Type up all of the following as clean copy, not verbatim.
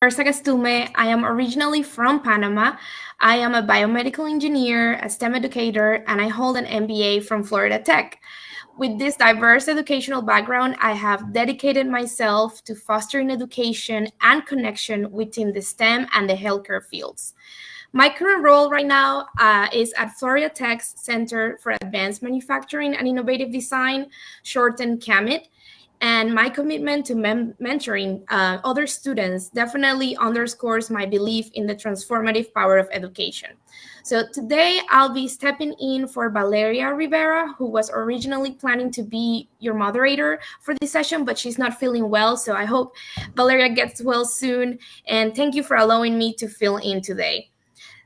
Sagastume. I am originally from Panama. I am a biomedical engineer, a STEM educator, and I hold an MBA from Florida Tech. With this diverse educational background, I have dedicated myself to fostering education and connection within the STEM and the healthcare fields. My current role right now is at Florida Tech's Center for Advanced Manufacturing and Innovative Design, shortened CAMIT. And my commitment to mentoring other students definitely underscores my belief in the transformative power of education. So today I'll be stepping in for Valeria Rivera, who was originally planning to be your moderator for this session, but she's not feeling well. So I hope Valeria gets well soon. And thank you for allowing me to fill in today.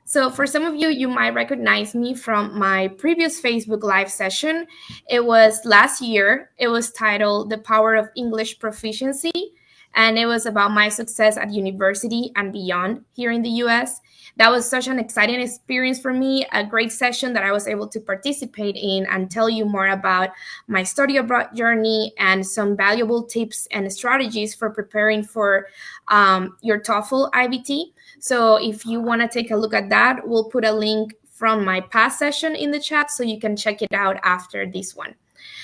So for some of you, you might recognize me from my previous Facebook Live session. It was last year. It was titled The Power of English Proficiency, and it was about my success at university and beyond here in the US. That was such an exciting experience for me, a great session that I was able to participate in and tell you more about my study abroad journey and some valuable tips and strategies for preparing for your TOEFL IBT. So if you want to take a look at that, we'll put a link from my past session in the chat so you can check it out after this one.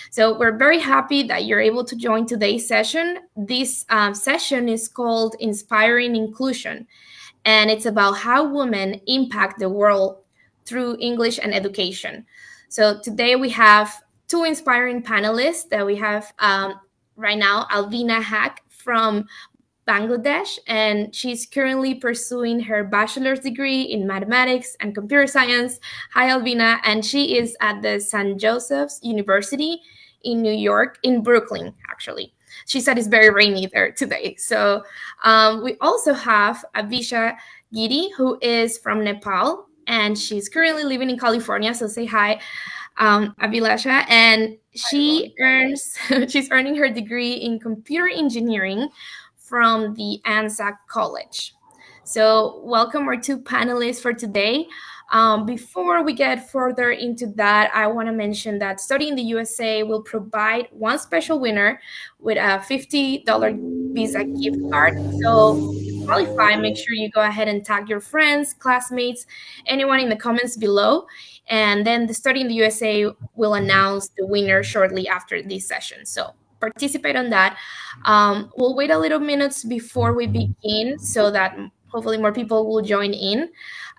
So we're very happy that you're able to join today's session. This session is called Inspiring Inclusion, and it's about how women impact the world through English and education. So today we have two inspiring panelists that we have right now, Albina Haque from Bangladesh, and she's currently pursuing her bachelor's degree in mathematics and computer science. Hi, Albina, and she is at the St. Joseph's University in New York, in Brooklyn, actually. She said it's very rainy there today. So we also have Avilasha Giri, who is from Nepal, and she's currently living in California. So say hi, Avilasha. And she's earning her degree in computer engineering from the Anza College. So welcome our two panelists for today. Before we get further into that, I want to mention that Study in the USA will provide one special winner with a $50 Visa gift card. So if you qualify, make sure you go ahead and tag your friends, classmates, anyone in the comments below. And then the Study in the USA will announce the winner shortly after this session. So participate on that. We'll wait a little minutes before we begin so that hopefully more people will join in.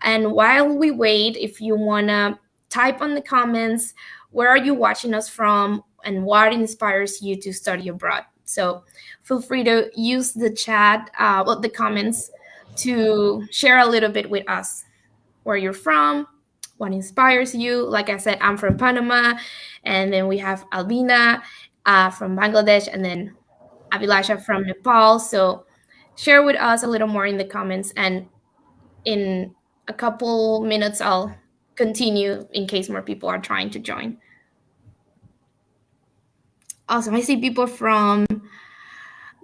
And while we wait, if you want to type on the comments, where are you watching us from and what inspires you to study abroad? So feel free to use the chat, the comments to share a little bit with us where you're from, what inspires you. Like I said, I'm from Panama, and then we have Albina from Bangladesh, and then Avilasha from Nepal. So share with us a little more in the comments, and in a couple minutes, I'll continue in case more people are trying to join. Awesome. I see people from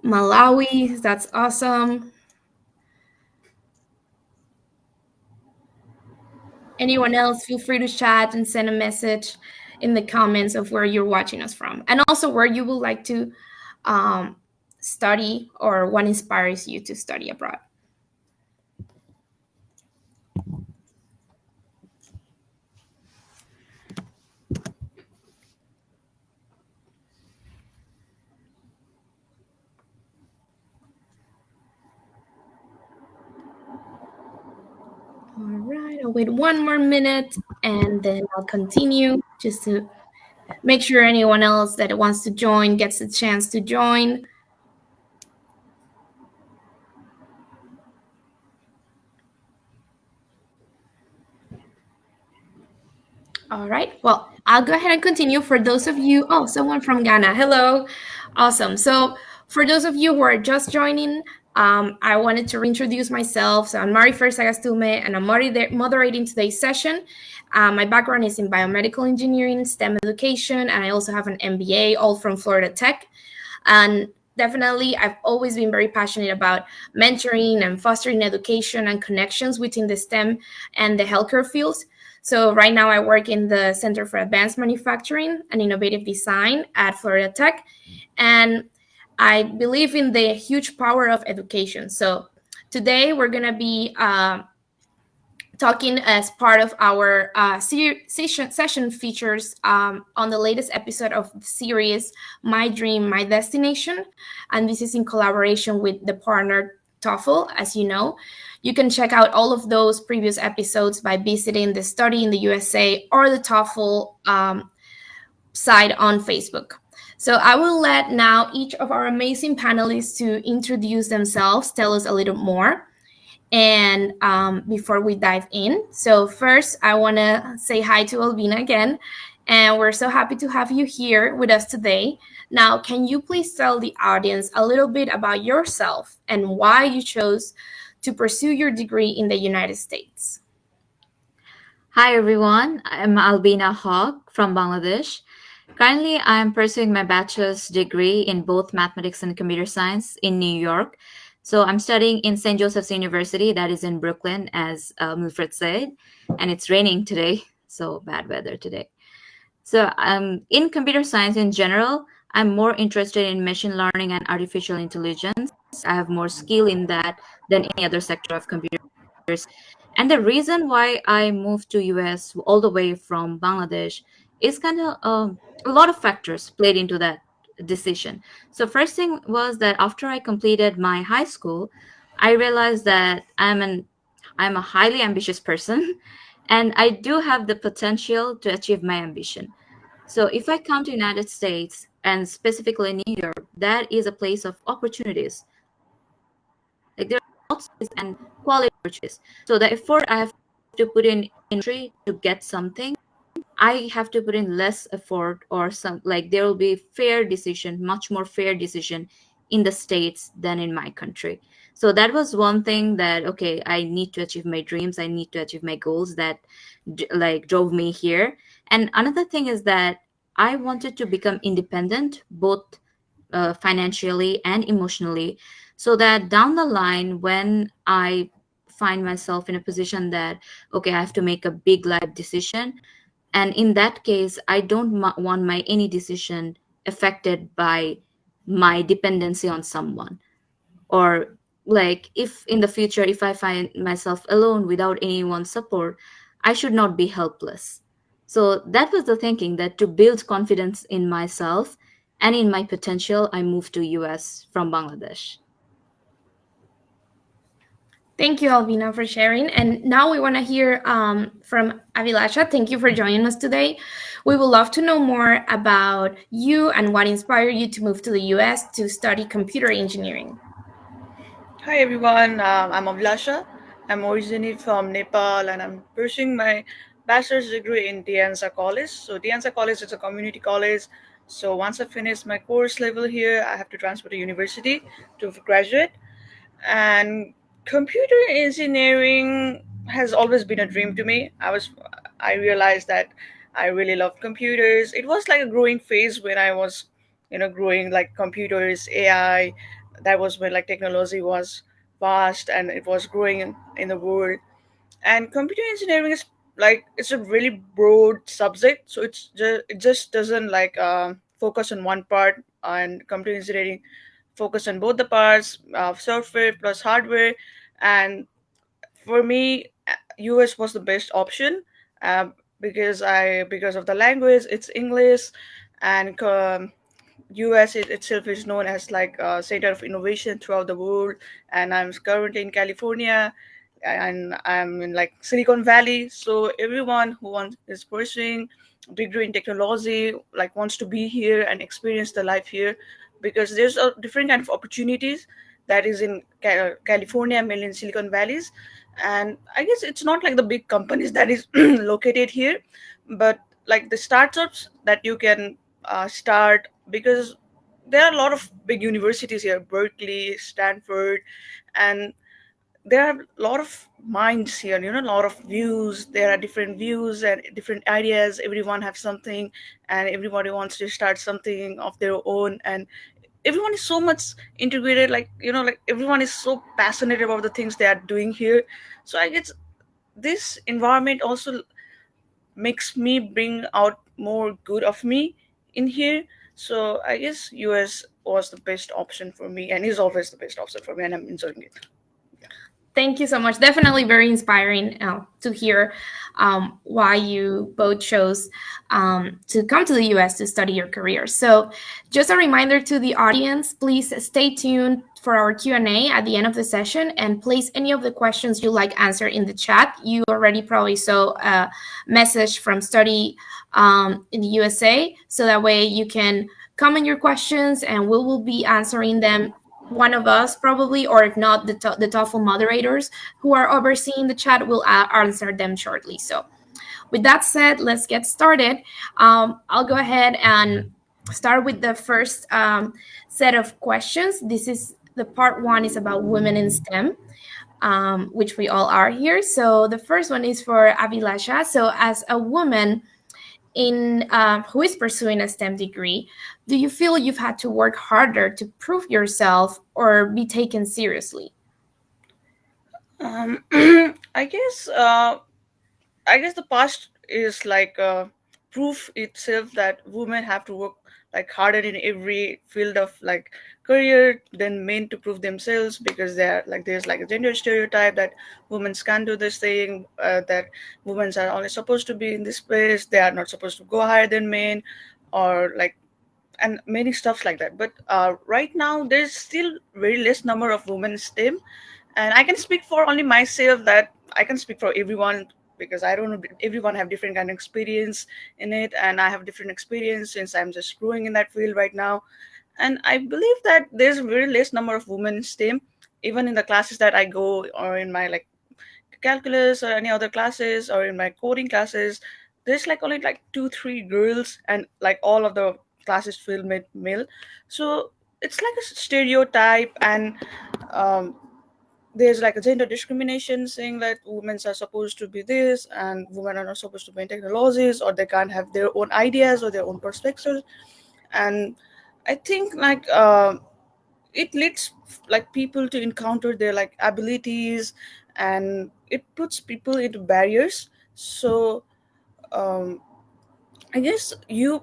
Malawi. That's awesome. Anyone else, feel free to chat and send a message in the comments of where you're watching us from, and also where you would like to study or what inspires you to study abroad. All right, I'll wait one more minute and then I'll continue just to make sure anyone else that wants to join gets a chance to join. All right, well, I'll go ahead and continue. For those of you, someone from Ghana, hello, awesome. So for those of you who are just joining, I wanted to reintroduce myself. So I'm Marifer Sagastume, and I'm moderating today's session. My background is in biomedical engineering, STEM education, and I also have an MBA, all from Florida Tech. And definitely, I've always been very passionate about mentoring and fostering education and connections within the STEM and the healthcare fields. So right now I work in the Center for Advanced Manufacturing and Innovative Design at Florida Tech. And I believe in the huge power of education. So Today, we're going to be talking as part of our session features on the latest episode of the series My Dream, My Destination. And this is in collaboration with the partner TOEFL, as you know. You can check out all of those previous episodes by visiting the Study in the USA or the TOEFL site on Facebook. So I will let now each of our amazing panelists to introduce themselves, tell us a little more, and before we dive in. So first, I want to say hi to Albina again, and we're so happy to have you here with us today. Now, can you please tell the audience a little bit about yourself and why you chose to pursue your degree in the United States? Hi everyone, I'm Albina Haque from Bangladesh. Currently, I'm pursuing my bachelor's degree in both mathematics and computer science in New York. So I'm studying in St. Joseph's University, that is in Brooklyn, as Milfred said, and it's raining today, so bad weather today. So in computer science in general, I'm more interested in machine learning and artificial intelligence. I have more skill in that than any other sector of computer. And the reason why I moved to US all the way from Bangladesh is kind of a lot of factors played into that decision. So first thing was that after I completed my high school, I realized that I'm a highly ambitious person and I do have the potential to achieve my ambition. So if I come to United States and specifically New York, that is a place of opportunities. Like there are lots of and quality purchase. So the effort I have to put in entry to get something, I have to put in less effort or some like there will be fair decision, much more fair decision in the States than in my country. So that was one thing that okay, I need to achieve my dreams, I need to achieve my goals that like drove me here. And another thing is that I wanted to become independent, both financially and emotionally, so that down the line when I find myself in a position that okay, I have to make a big life decision, and in that case I don't want my any decision affected by my dependency on someone, or like if in the future if I find myself alone without anyone's support, I should not be helpless. So that was the thinking, that to build confidence in myself and in my potential, I moved to US from Bangladesh. Thank you, Albina, for sharing. And now we want to hear from Avilasha. Thank you for joining us today. We would love to know more about you and what inspired you to move to the US to study computer engineering. Hi everyone, I'm Avilasha. I'm originally from Nepal and I'm pursuing my bachelor's degree in Anza College. So Anza College is a community college. So once I finish my course level here, I have to transfer to university to graduate. And computer engineering has always been a dream to me. I realized that I really love computers. It was like a growing phase when I was growing, like computers, AI. That was when like technology was vast and it was growing in the world. And computer engineering is like it's a really broad subject, so it just doesn't like focus on one part. And computer engineering focus on both the parts of software plus hardware. And for me, US was the best option, because of the language. It's English. And US itself is known as like a center of innovation throughout the world. And I'm currently in California, and I'm in like Silicon Valley. So everyone who wants is pursuing degree in technology like wants to be here and experience the life here, because there's a different kind of opportunities that is in California, mainly in Silicon Valleys. And I guess it's not like the big companies that is located here, but like the startups that you can start, because there are a lot of big universities here, Berkeley, Stanford. And there are a lot of minds here, a lot of views. There are different views and different ideas. Everyone has something, and everybody wants to start something of their own. And everyone is so much integrated, like like everyone is so passionate about the things they are doing here. So I guess this environment also makes me bring out more good of me in here. So I guess US was the best option for me and is always the best option for me, and I'm enjoying it. Thank you so much. Definitely very inspiring to hear why you both chose to come to the US to study your career. So, just a reminder to the audience, please stay tuned for our Q&A at the end of the session and place any of the questions you like answered in the chat. You already probably saw a message from Study in the USA, so that way you can comment your questions and we will be answering them, one of us probably, or if not, the TOEFL moderators who are overseeing the chat will answer them shortly. So with that said, let's get started. I'll go ahead and start with the first set of questions. This is the part one is about women in STEM. Which we all are here. So the first one is for Avilasha. So as a woman in who is pursuing a STEM degree, do you feel you've had to work harder to prove yourself or be taken seriously? Um, I guess the past is like proof itself that women have to work like harder in every field of like career than men to prove themselves, because they're like there's like a gender stereotype that women can't do this thing, that women are only supposed to be in this place, they are not supposed to go higher than men, or like, and many stuff like that. But right now there's still very less number of women in STEM, and I can speak for only myself, that I can speak for everyone, because I don't know, everyone have different kind of experience in it, and I have different experience since I'm just growing in that field right now. And I believe that there's very less number of women in STEM, even in the classes that I go, or in my like calculus or any other classes, or in my coding classes, there's like only like 2 3 girls, and like all of the classes filled with male. So it's like a stereotype, and um, there's like a gender discrimination saying that women are supposed to be this and women are not supposed to be in technologies, or they can't have their own ideas or their own perspectives. And I think like it leads like people to encounter their like abilities, and it puts people into barriers. So um, I guess you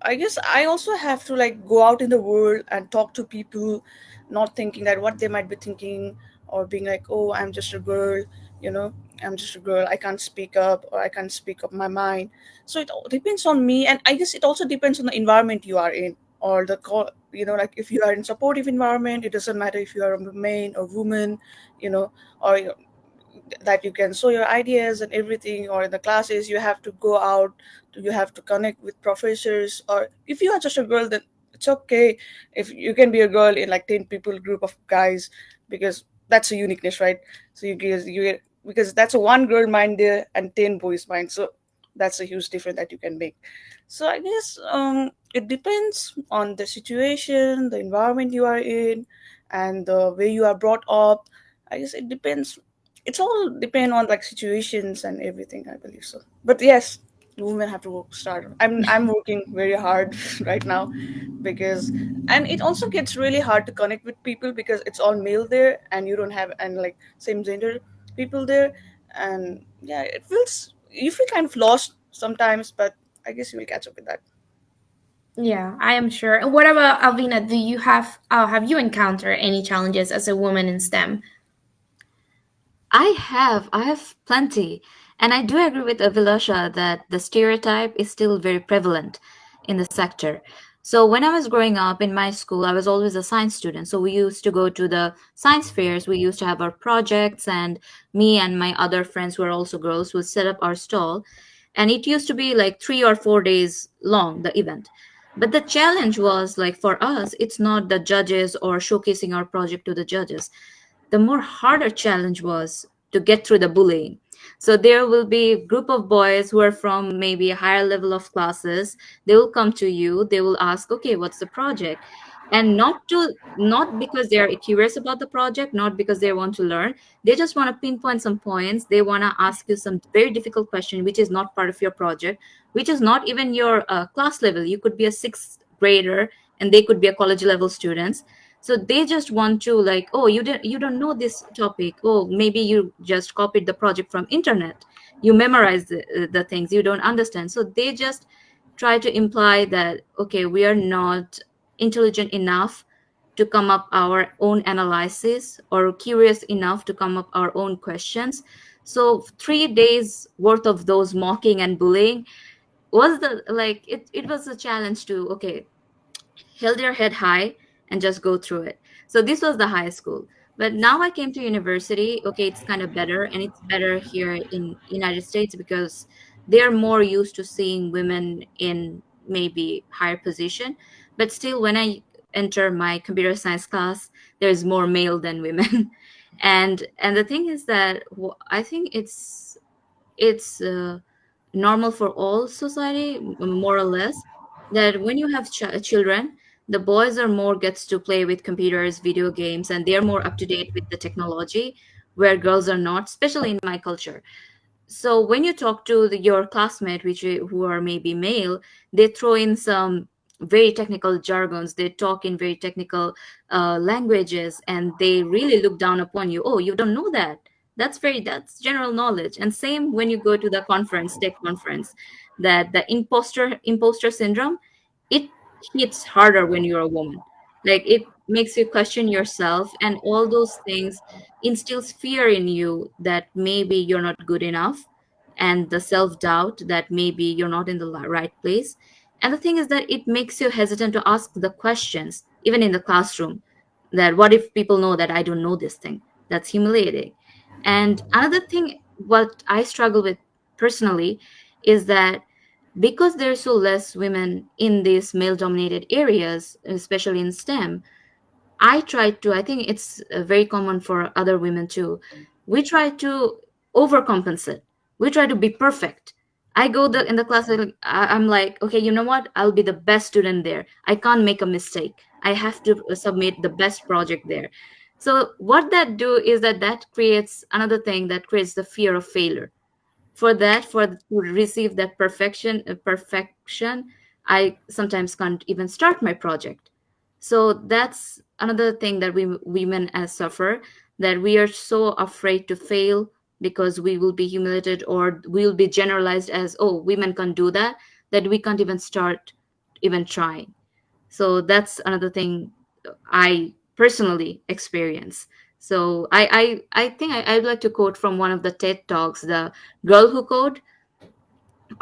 I guess I also have to like go out in the world and talk to people, not thinking that what they might be thinking, or being like, oh, I'm just a girl, you know, I'm just a girl, I can't speak up, or I can't speak up my mind. So it all depends on me, and I guess it also depends on the environment you are in, or like if you are in supportive environment, it doesn't matter if you are a man or woman, or that you can show your ideas and everything, or in the classes you have to go out, you have to connect with professors, or if you are just a girl, then it's okay if you can be a girl in like 10 people group of guys, because that's a uniqueness, right? So because that's a one girl mind there and 10 boys mind, so that's a huge difference that you can make. So I guess it depends on the situation, the environment you are in, and the way you are brought up. I guess it depends, it's all depend on like situations and everything, I believe so. But yes, women have to work start. I'm working very hard right now, because and it also gets really hard to connect with people because it's all male there, and you don't have and like same gender people there. And yeah, it feels, you feel kind of lost sometimes, but I guess you will catch up with that. Yeah, I am sure. And what about Alvina? Do you have you encountered any challenges as a woman in STEM? I have plenty. And I do agree with Avilasha that the stereotype is still very prevalent in the sector. So when I was growing up in my school, I was always a science student. So we used to go to the science fairs, we used to have our projects, and me and my other friends who are also girls would set up our stall. And it used to be like 3 or 4 days long, the event. But the challenge was like for us, it's not the judges or showcasing our project to the judges. The more harder challenge was to get through the bullying. So there will be a group of boys who are from maybe a higher level of classes. They will come to you, they will ask, okay, what's the project? And not because they are curious about the project, not because they want to learn. They just want to pinpoint some points. They want to ask you some very difficult question which is not part of your project, which is not even your class level. You could be a sixth grader and they could be a college level students. So they just want to like, oh, you don't know this topic, oh, maybe you just copied the project from internet, you memorize the things, you don't understand. So they just try to imply that, okay, we are not intelligent enough to come up our own analysis or curious enough to come up our own questions. So 3 days worth of those mocking and bullying was the like it was a challenge to, okay, held your head high and just go through it. So this was the high school. But now I came to university. Okay, it's kind of better, and it's better here in United States because they're more used to seeing women in maybe higher position. But still, when I enter my computer science class, there's more male than women. And the thing is that I think it's normal for all society, more or less, that when you have children, the boys are more gets to play with computers, video games, and they're more up to date with the technology, where girls are not, especially in my culture. So when you talk to your classmate, who are maybe male, they throw in some very technical jargons. They talk in very technical languages, and they really look down upon you. Oh, you don't know that. That's general knowledge. And same when you go to the conference, tech conference, that the imposter syndrome, it hits harder when you're a woman. Like it makes you question yourself, and all those things instills fear in you that maybe you're not good enough, and the self doubt that maybe you're not in the right place. And the thing is that it makes you hesitant to ask the questions, even in the classroom, that what if people know that I don't know this thing? That's humiliating. And another thing, what I struggle with personally, is that because there's so less women in these male dominated areas, especially in STEM, I think it's very common for other women too. We try to overcompensate. We try to be perfect. I go in the class, I'm like, okay, you know what? I'll be the best student there. I can't make a mistake. I have to submit the best project there. So what that do is that creates another thing, that creates the fear of failure. For to receive that perfection, I sometimes can't even start my project. So that's another thing that we women as suffer, that we are so afraid to fail because we will be humiliated, or we will be generalized as, oh, women can't do that, that we can't even start even trying. So that's another thing I personally experience. So I think I'd like to quote from one of the TED Talks, the Girl Who Code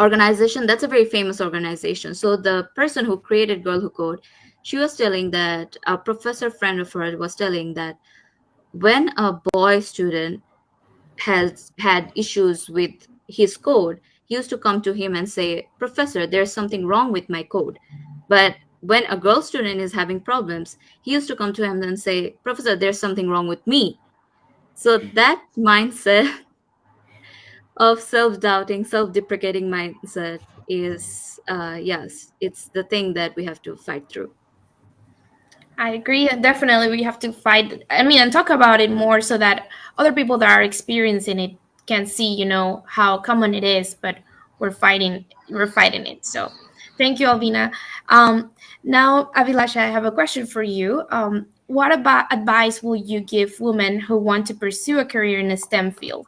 organization. That's a very famous organization. So the person who created Girl Who Code, she was telling that a professor friend of hers was telling that when a boy student has had issues with his code, he used to come to him and say, Professor, there's something wrong with my code. But when a girl student is having problems, he used to come to him and say, Professor, there's something wrong with me. So that mindset of self-doubting, self-deprecating mindset is, yes, it's the thing that we have to fight through. I agree. And definitely, we have to fight. I mean, and talk about it more so that other people that are experiencing it can see, how common it is. But we're fighting it. So, thank you, Alvina. Now, Avilasha, I have a question for you. What about advice will you give women who want to pursue a career in a STEM field?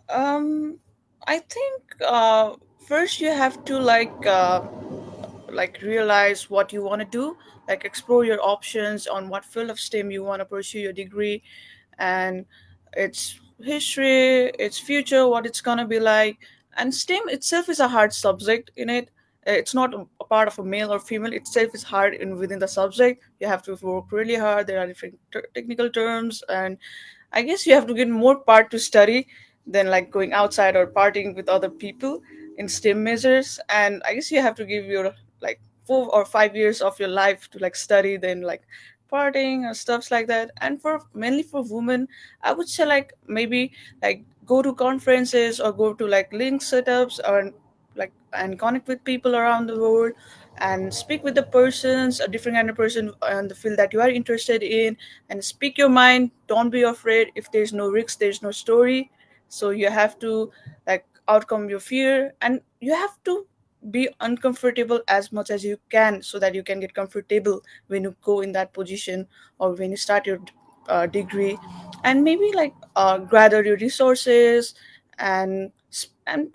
Um, I think first you have to like realize what you want to do, like explore your options on what field of STEM you want to pursue your degree, and its history, its future, what it's gonna be like. And STEM itself is a hard subject in it. It's not a part of a male or female. Itself is hard in within the subject. You have to work really hard. There are different technical terms, and I guess you have to get more part to study than like going outside or partying with other people in STEM measures. And I guess you have to give your like 4 or 5 years of your life to like study, then like partying or stuffs like that. And for mainly for women, I would say like maybe like go to conferences or go to like link setups or like and connect with people around the world and speak with the persons, a different kind of person on the field that you are interested in, and speak your mind. Don't be afraid. If there's no risk, there's no story. So you have to like outcome your fear, and you have to be uncomfortable as much as you can so that you can get comfortable when you go in that position or when you start your degree. And maybe like gather your resources and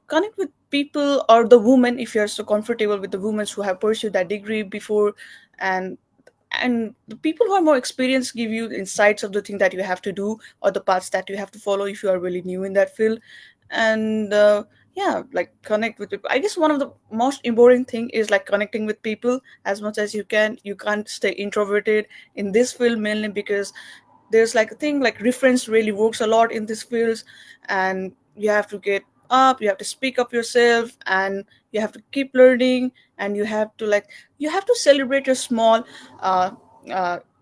connect with people or the women if you're so comfortable with the women who have pursued that degree before. And and the people who are more experienced give you insights of the thing that you have to do or the paths that you have to follow if you are really new in that field. And yeah, like connect with people. I guess one of the most important thing is like connecting with people as much as you can. You can't stay introverted in this field, mainly because there's like a thing like reference really works a lot in these fields, and you have to get up, you have to speak up yourself, and you have to keep learning, and you have to celebrate your small uh,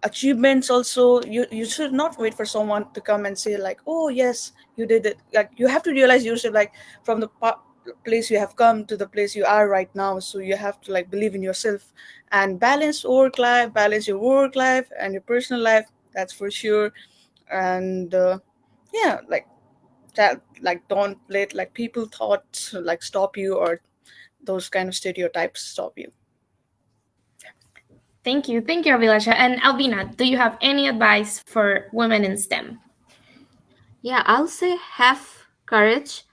achievements also. You should not wait for someone to come and say like, oh yes, you did it. Like you have to realize yourself, like from the place you have come to the place you are right now. So you have to like believe in yourself and balance your work life and your personal life, that's for sure. And yeah, like that, like don't let like people thoughts like stop you, or those kind of stereotypes stop you. Thank you, Avilasha. And Albina, do you have any advice for women in STEM? Yeah, I'll say have courage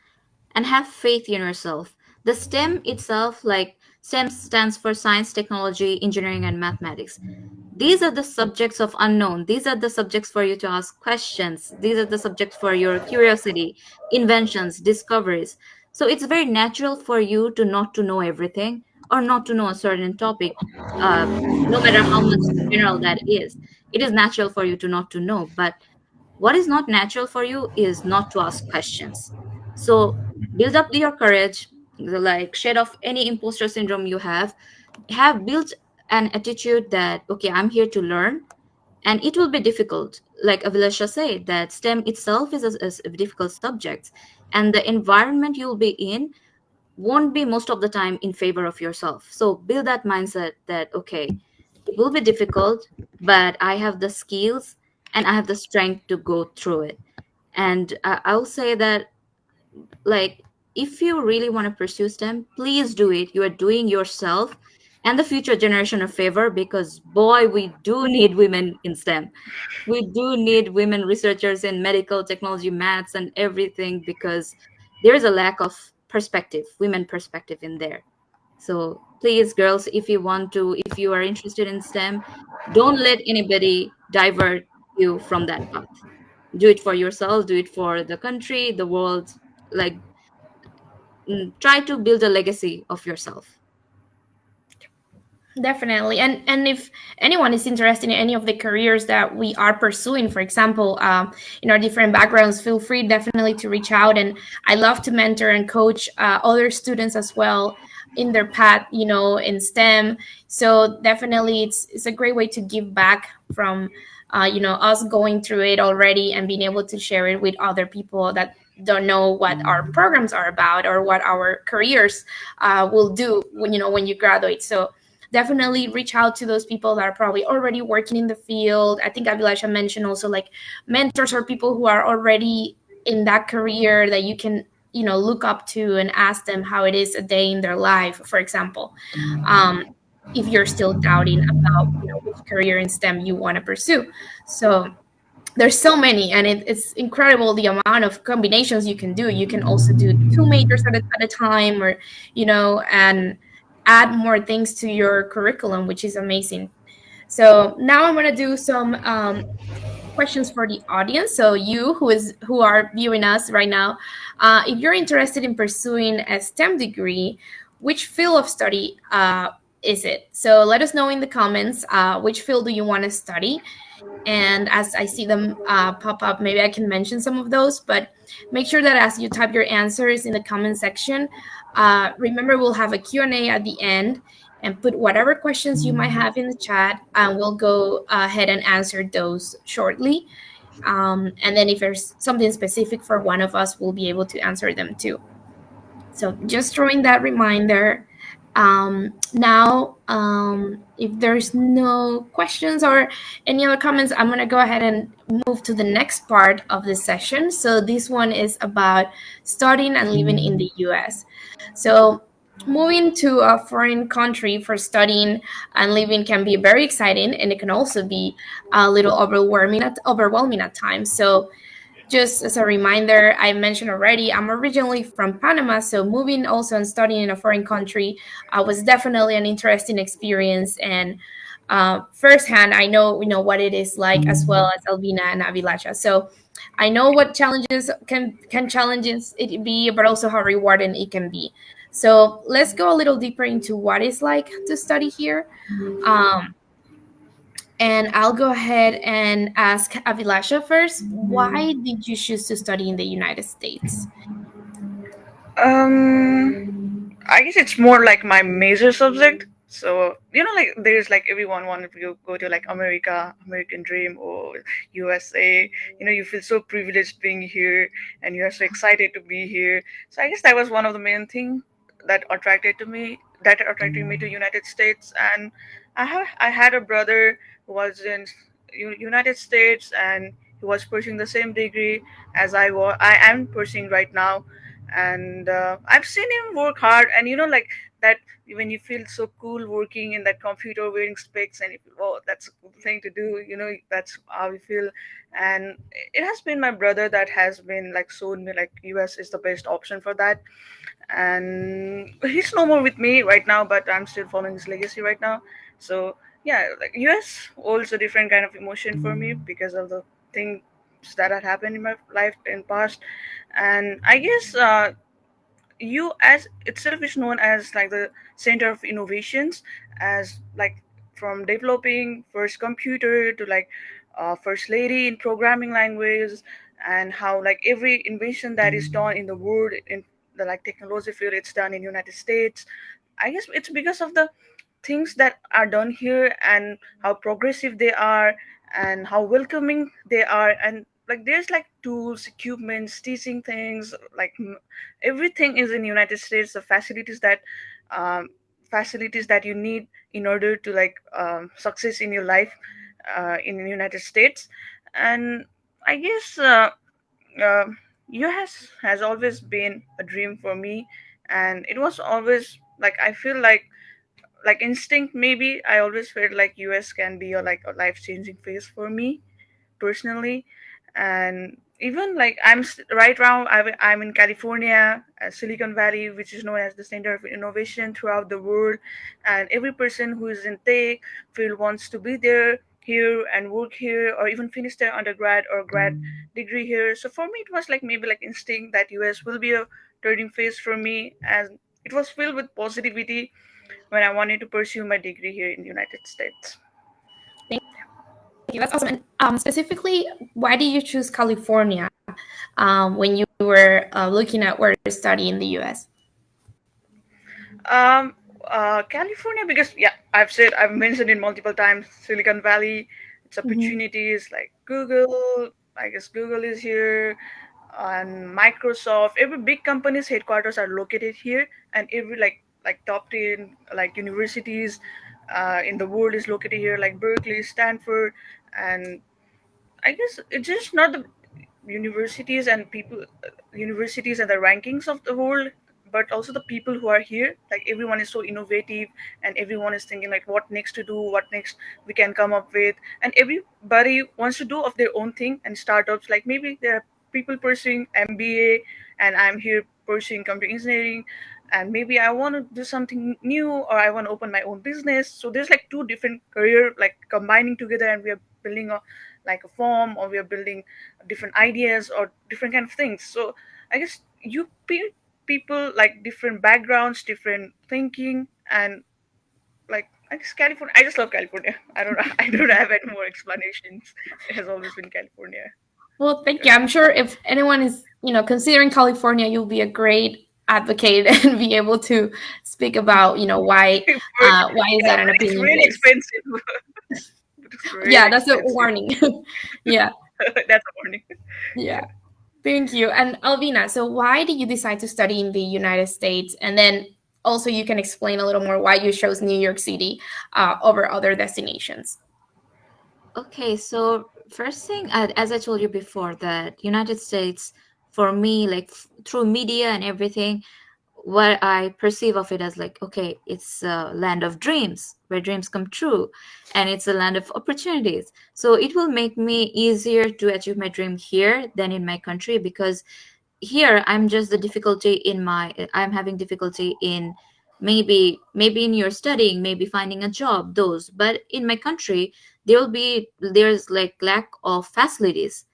and have faith in yourself. The STEM itself, like STEM stands for science, technology, engineering, and mathematics. These are the subjects of unknown. These are the subjects for you to ask questions. These are the subjects for your curiosity, inventions, discoveries. So it's very natural for you to not to know everything or not to know a certain topic, uh, no matter how much general that is. It is natural for you to not to know, but what is not natural for you is not to ask questions. So build up your courage, like shed off any imposter syndrome you have built an attitude that okay, I'm here to learn, and it will be difficult. Like Avilasha said, that STEM itself is a difficult subject, and the environment you'll be in won't be most of the time in favor of yourself. So build that mindset that okay, it will be difficult, but I have the skills and I have the strength to go through it. And I'll say that, like, if you really want to pursue STEM, please do it. You are doing yourself and the future generation a favor, because boy, we do need women in STEM. We do need women researchers in medical technology, maths, and everything, because there is a lack of perspective, women perspective in there. So please, girls, if you are interested in STEM, don't let anybody divert you from that path. Do it for yourself, do it for the country, the world. Like, try to build a legacy of yourself. Definitely. And if anyone is interested in any of the careers that we are pursuing, for example, in our different backgrounds, feel free definitely to reach out. And I love to mentor and coach other students as well in their path, in STEM. So definitely it's a great way to give back from, us going through it already and being able to share it with other people that don't know what our programs are about or what our careers will do when you graduate. So definitely reach out to those people that are probably already working in the field. I think Avilasha mentioned also like mentors or people who are already in that career that you can look up to and ask them how it is a day in their life, for example. um, if you're still doubting about which career in STEM you want to pursue. So there's so many, and it's incredible the amount of combinations you can do. You can also do two majors at a time, or and add more things to your curriculum, which is amazing. So now I'm going to do some questions for the audience. So you who are viewing us right now, if you're interested in pursuing a STEM degree, which field of study is it? So let us know in the comments, which field do you want to study. And as I see them pop up, maybe I can mention some of those. But make sure that as you type your answers in the comment section, remember we'll have a Q&A at the end, and put whatever questions you might have in the chat, and we'll go ahead and answer those shortly. And then if there's something specific for one of us, we'll be able to answer them too. So just throwing that reminder. Now, if there's no questions or any other comments, I'm going to go ahead and move to the next part of this session. So this one is about studying and living in the US. So moving to a foreign country for studying and living can be very exciting, and it can also be a little overwhelming at times. So just as a reminder, I mentioned already, I'm originally from Panama, so moving also and studying in a foreign country was definitely an interesting experience. And firsthand, I know what it is like, as well as Albina and Avilasha. So I know what challenges can challenges it be, but also how rewarding it can be. So let's go a little deeper into what it's like to study here. Um, and I'll go ahead and ask Avilasha first. Why did you choose to study in the United States? I guess it's more like my major subject. So like there's like everyone wanted to go to like America, American Dream, or USA. You feel so privileged being here, and you're so excited to be here. So I guess that was one of the main thing that attracted me to United States. And I had a brother who was in United States, and he was pursuing the same degree as I am pursuing right now. And I've seen him work hard, and like that, when you feel so cool working in that computer wearing specs, and you feel, oh, that's a cool thing to do, that's how we feel. And it has been my brother that has been like shown me like US is the best option for that. And he's no more with me right now, but I'm still following his legacy right now. So yeah, like US holds a different kind of emotion for me because of the things that had happened in my life in past. And I guess you as itself is known as like the center of innovations, as like from developing first computer to like first lady in programming languages, and how like every invention that is done in the world in the like technology field, it's done in United States. I guess it's because of the things that are done here, and how progressive they are, and how welcoming they are. And like there's like tools, equipments, teaching things, like everything is in United States. The um, facilities that you need in order to like success in your life in the United States. And I guess uh, US has always been a dream for me. And it was always like, I feel like instinct, maybe I always felt like US can be a life changing phase for me personally. And even like right now I'm in California, Silicon Valley, which is known as the center of innovation throughout the world. And every person who is in tech field wants to be there here and work here, or even finish their undergrad or grad degree here. So for me it was like maybe like instinct that US will be a turning phase for me, and it was filled with positivity when I wanted to pursue my degree here in the United States. Thank you. That's awesome. And specifically, why did you choose California when you were looking at where to study in the US? Um, California, because yeah, I've mentioned it multiple times. Silicon Valley, its Mhm. opportunities like Google. I guess Google is here, and Microsoft. Every big company's headquarters are located here, and every like top 10 like universities in the world is located here, like Berkeley, Stanford. And I guess it's just not the universities and people, universities and the rankings of the world, but also the people who are here. Like everyone is so innovative, and everyone is thinking like what next to do, what next we can come up with. And everybody wants to do of their own thing. And startups, like maybe there are people pursuing MBA, and I'm here pursuing computer engineering. And maybe I want to do something new, or I want to open my own business. So there's like two different career like combining together, and we are building a form, or we are building different ideas or different kind of things. So I guess people like different backgrounds, different thinking. And like I guess California, I just love California. I don't have any more explanations. It has always been California. Well, thank you. Yeah. I'm sure if anyone is, considering California, you'll be a great advocate and be able to speak about, why is Yeah, that an but it's opinion really based. expensive. But it's really Yeah, that's a expensive. warning. Yeah, That's a warning. yeah. Thank you. And Alvina, so why did you decide to study in the United States? And then also you can explain a little more why you chose New York City over other destinations. Okay, so first thing, as I told you before, that United States, for me, like through media and everything, what I perceive of it as like, okay, it's a land of dreams where dreams come true, and it's a land of opportunities. So it will make me easier to achieve my dream here than in my country, because here I'm having difficulty in maybe in your studying, maybe finding a job, those. But in my country, there's like lack of facilities.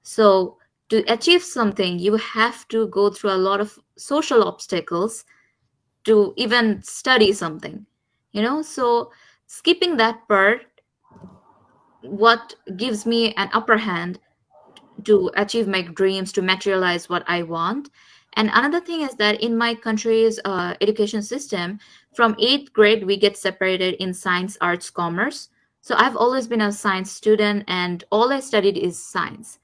So to achieve something, you have to go through a lot of social obstacles to even study something, so skipping that part, what gives me an upper hand to achieve my dreams, to materialize what I want. And another thing is that in my country's education system, from eighth grade, we get separated in science, arts, commerce. So I've always been a science student, and all I studied is science.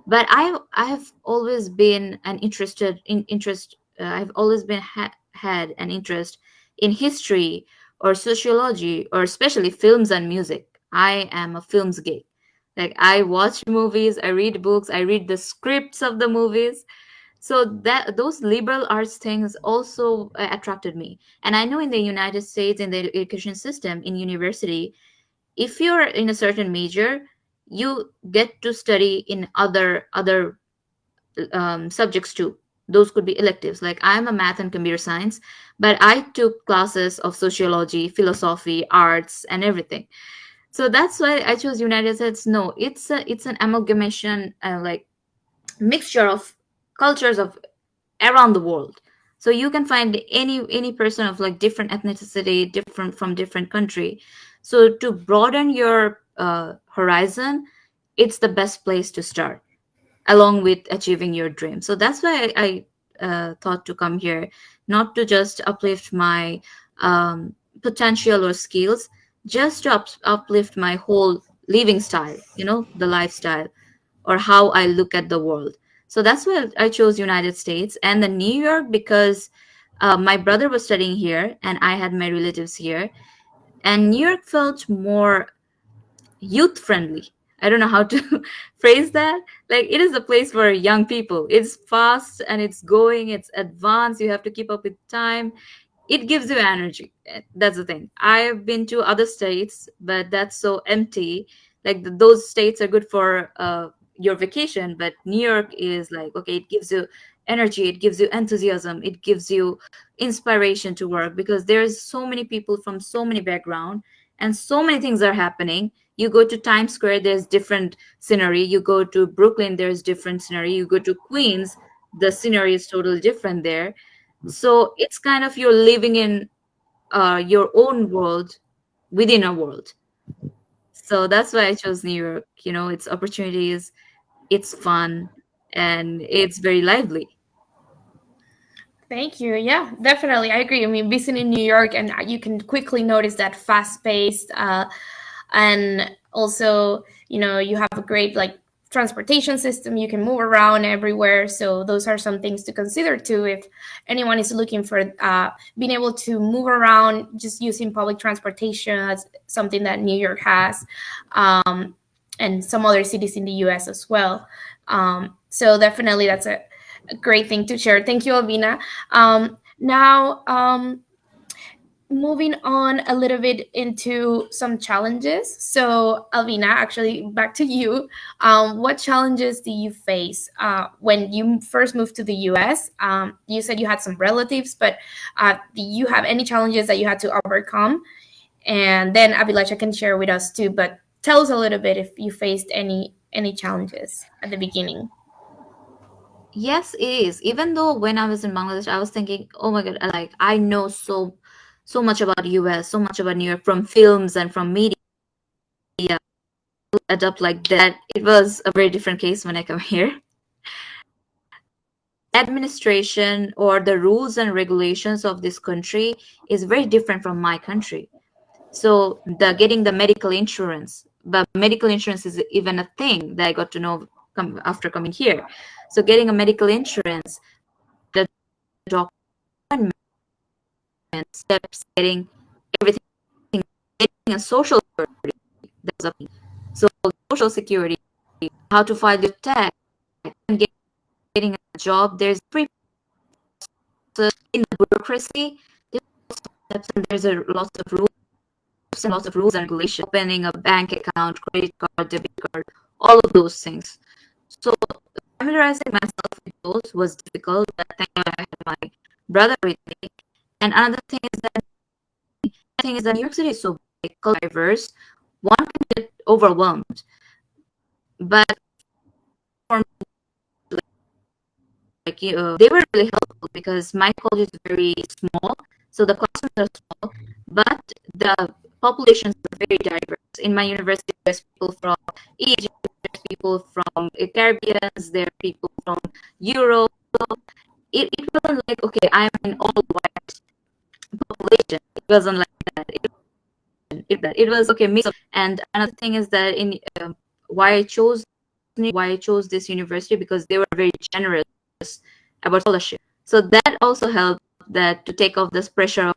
But I have always been an interested in interest. I've always been had an interest in history or sociology, or especially films and music. I am a films geek. Like, I watch movies, I read books, I read the scripts of the movies. So that those liberal arts things also attracted me. And I know in the United States, in the education system, in university, if you're in a certain major, you get to study in other subjects too. Those could be electives. Like, I'm a math and computer science, but I took classes of sociology, philosophy, arts, and everything. So that's why I chose United States. No, it's an amalgamation, like mixture of cultures of around the world. So you can find any person of like different ethnicity, different from different country. So to broaden your horizon, it's the best place to start, along with achieving your dream. So that's why I thought to come here, not to just uplift my potential or skills, just to uplift my whole living style, the lifestyle, or how I look at the world. So that's why I chose United States and the New York, because my brother was studying here and I had my relatives here, and New York felt more youth friendly. I don't know how to phrase that. Like, it is a place for young people. It's fast and it's going, it's advanced. You have to keep up with time. It gives you energy. That's the thing. I've been to other states, but that's so empty. Like, those states are good for your vacation, but New York is like, okay, it gives you energy, it gives you enthusiasm, it gives you inspiration to work, because there's so many people from so many background, and so many things are happening. You go to Times Square, there's different scenery. You go to Brooklyn, there's different scenery. You go to Queens, the scenery is totally different there. So it's kind of, you're living in your own world within a world. So that's why I chose New York. Its opportunities, it's fun, and it's very lively. Thank you. Yeah, definitely. I agree. I mean, visiting New York, and you can quickly notice that fast paced, and also, you have a great like transportation system. You can move around everywhere. So those are some things to consider too if anyone is looking for being able to move around just using public transportation. That's something that New York has, and some other cities in the U.S. as well. So definitely, that's a great thing to share. Thank you, Albina. Now, moving on a little bit into some challenges. So, Albina, actually, back to you. What challenges do you face when you first moved to the US? You said you had some relatives, but do you have any challenges that you had to overcome? And then Avilasha can share with us too. But tell us a little bit if you faced any challenges at the beginning. Yes, it is. Even though when I was in Bangladesh, I was thinking, oh my God, like, I know so much about US, so much about New York from films and from media, adapt like that. It was a very different case when I come here. Administration or the rules and regulations of this country is very different from my country. So the getting the medical insurance, but medical insurance is even a thing that I got to know after coming here. So getting a medical insurance, the doctor steps, getting everything, getting a social security. That's a thing. So social security, how to file your tax, and getting a job. There's free in the bureaucracy. There's steps, and there's a lots of rules and lots of rules and regulations. Opening a bank account, credit card, debit card, all of those things. So familiarizing myself with those was difficult, but thank God I had my brother with me, And another thing is that New York City is so big, diverse, one can get overwhelmed. But for me, they were really helpful because my college is very small, so the classrooms are small, but the populations are very diverse. In my university, there's people from Egypt, there's people from Caribbean, there are people from Europe. So it wasn't like, okay, I'm an all white population. It wasn't like that. It was okay, mix of. And another thing is that in why I chose why I chose this university, because they were very generous about scholarship. So that also helped that to take off this pressure of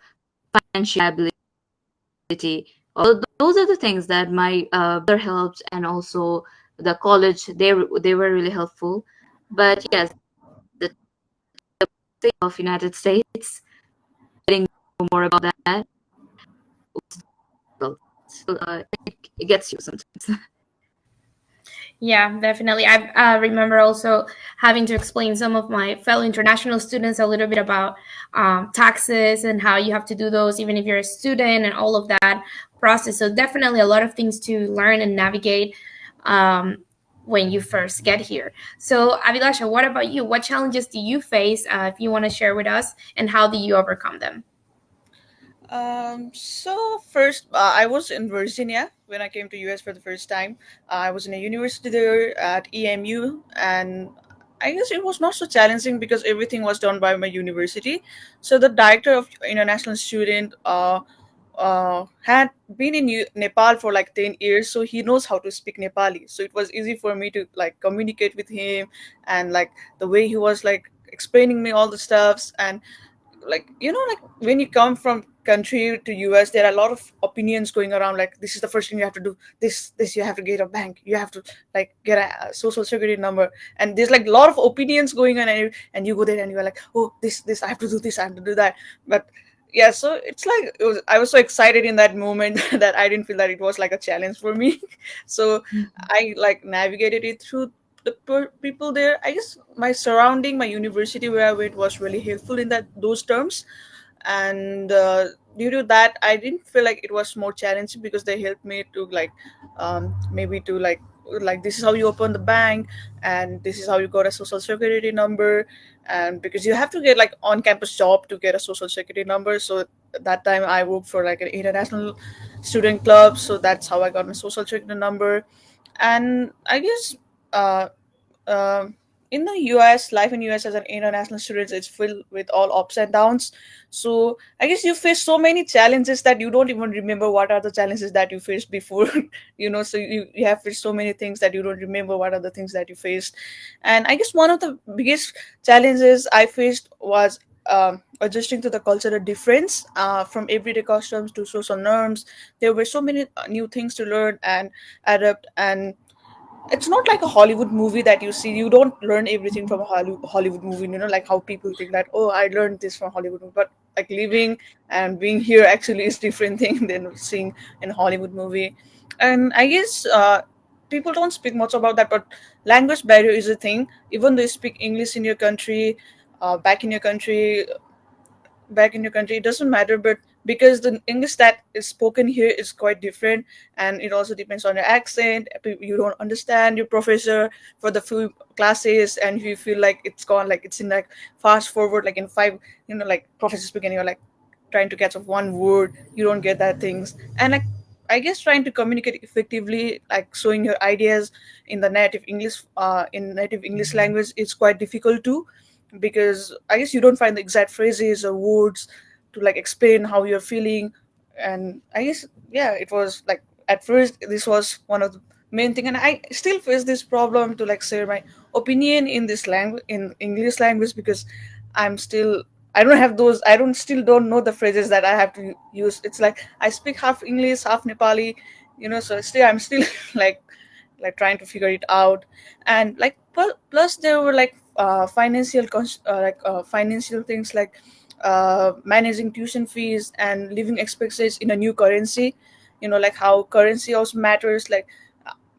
financial ability. Although those are the things that my brother helped, and also the college, they were really helpful. But yes, the state of United States, getting more about that, well, so, it gets you sometimes. Yeah, definitely. I remember also having to explain some of my fellow international students a little bit about taxes and how you have to do those, even if you're a student, and all of that process. So definitely a lot of things to learn and navigate um, when you first get here. So Avilasha, what about you? What challenges do you face, if you want to share with us, and how do you overcome them? So first, I was in Virginia when I came to US for the first time. I was in a university there at EMU, and I guess it was not so challenging because everything was done by my university. So the director of international student had been in Nepal for like 10 years, so he knows how to speak Nepali. So it was easy for me to like communicate with him, and like the way he was like explaining me all the stuffs. And like like when you come from country to US, there are a lot of opinions going around, like this is the first thing you have to do, this you have to get a bank, you have to like get a social security number, and there's like a lot of opinions going on, and you go there and you're like, oh, this I have to do this, I have to do that. But yeah, so it's like I was so excited in that moment that I didn't feel that it was like a challenge for me. So I like navigated it through the people there. I guess my surrounding, my university where I went was really helpful in that those terms. And due to that, I didn't feel like it was more challenging because they helped me to like maybe to like this is how you open the bank, and this is how you got a social security number. And because you have to get like on campus job to get a social security number, so that time I worked for like an international student club, so that's how I got my social security number. And I guess uh, um in the US, life in US as an international student is filled with all ups and downs. So I guess you face so many challenges that you don't even remember what are the challenges that you faced before. So you have faced so many things that you don't remember what are the things that you faced. And I guess one of the biggest challenges I faced was adjusting to the cultural difference, from everyday customs to social norms. There were so many new things to learn and adapt. And it's not like a Hollywood movie that you see. You don't learn everything from a Hollywood movie. Like how people think that, oh, I learned this from Hollywood movie. But like living and being here actually is different thing than seeing in a Hollywood movie. And I guess people don't speak much about that, but language barrier is a thing. Even though you speak English in your country, back in your country, it doesn't matter. But because the English that is spoken here is quite different, and it also depends on your accent. You don't understand your professor for the few classes, and you feel like it's gone, like it's in like fast forward, like in five, like professor speaking, you're like trying to catch up one word, you don't get that things. And like I guess trying to communicate effectively, like showing your ideas in the native English language is quite difficult too, because I guess you don't find the exact phrases or words to like explain how you're feeling. And I guess yeah, it was like at first this was one of the main thing, and I still face this problem to like share my opinion in this language, in English language, because I don't have those, I don't still don't know the phrases that I have to use. It's like I speak half English, half Nepali, so still I'm still like trying to figure it out. And like plus there were like financial things, like managing tuition fees and living expenses in a new currency. Like how currency also matters, like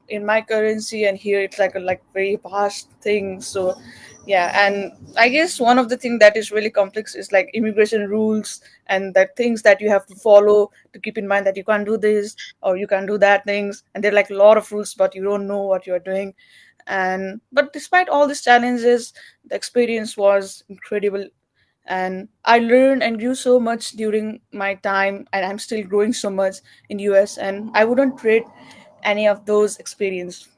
in my currency and here it's like a like very vast thing. So Yeah, and I guess one of the things that is really complex is like immigration rules and that things that you have to follow to keep in mind that you can't do this or you can't do that things, and there are like a lot of rules, but you don't know what you're doing. And but despite all these challenges, the experience was incredible, and I learned and grew so much during my time, and I'm still growing so much in US, and I wouldn't trade any of those experience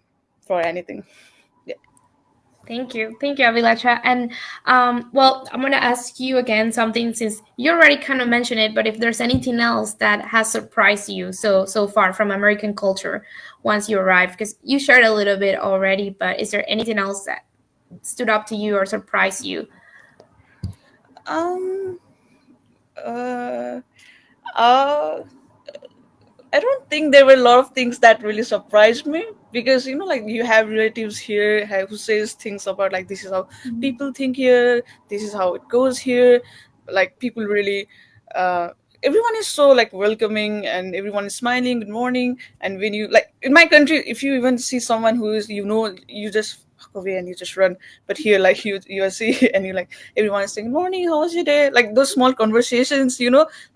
for anything. Yeah. Thank you, Avilacha. And well, I'm gonna ask you again something since you already kind of mentioned it. But if there's anything else that has surprised you so far from American culture once you arrived, because you shared a little bit already, but is there anything else that stood up to you or surprised you? Um. Uh. Uh. I don't think there were a lot of things that really surprised me, because like you have relatives here who says things about like this is how people think here, this is how it goes here. Like people really, uh, everyone is so like welcoming and everyone is smiling. Good morning. And when you like in my country, if you even see someone who is you just walk away and you just run. But here, like you see and you like everyone is saying morning, how was your day? Like those small conversations.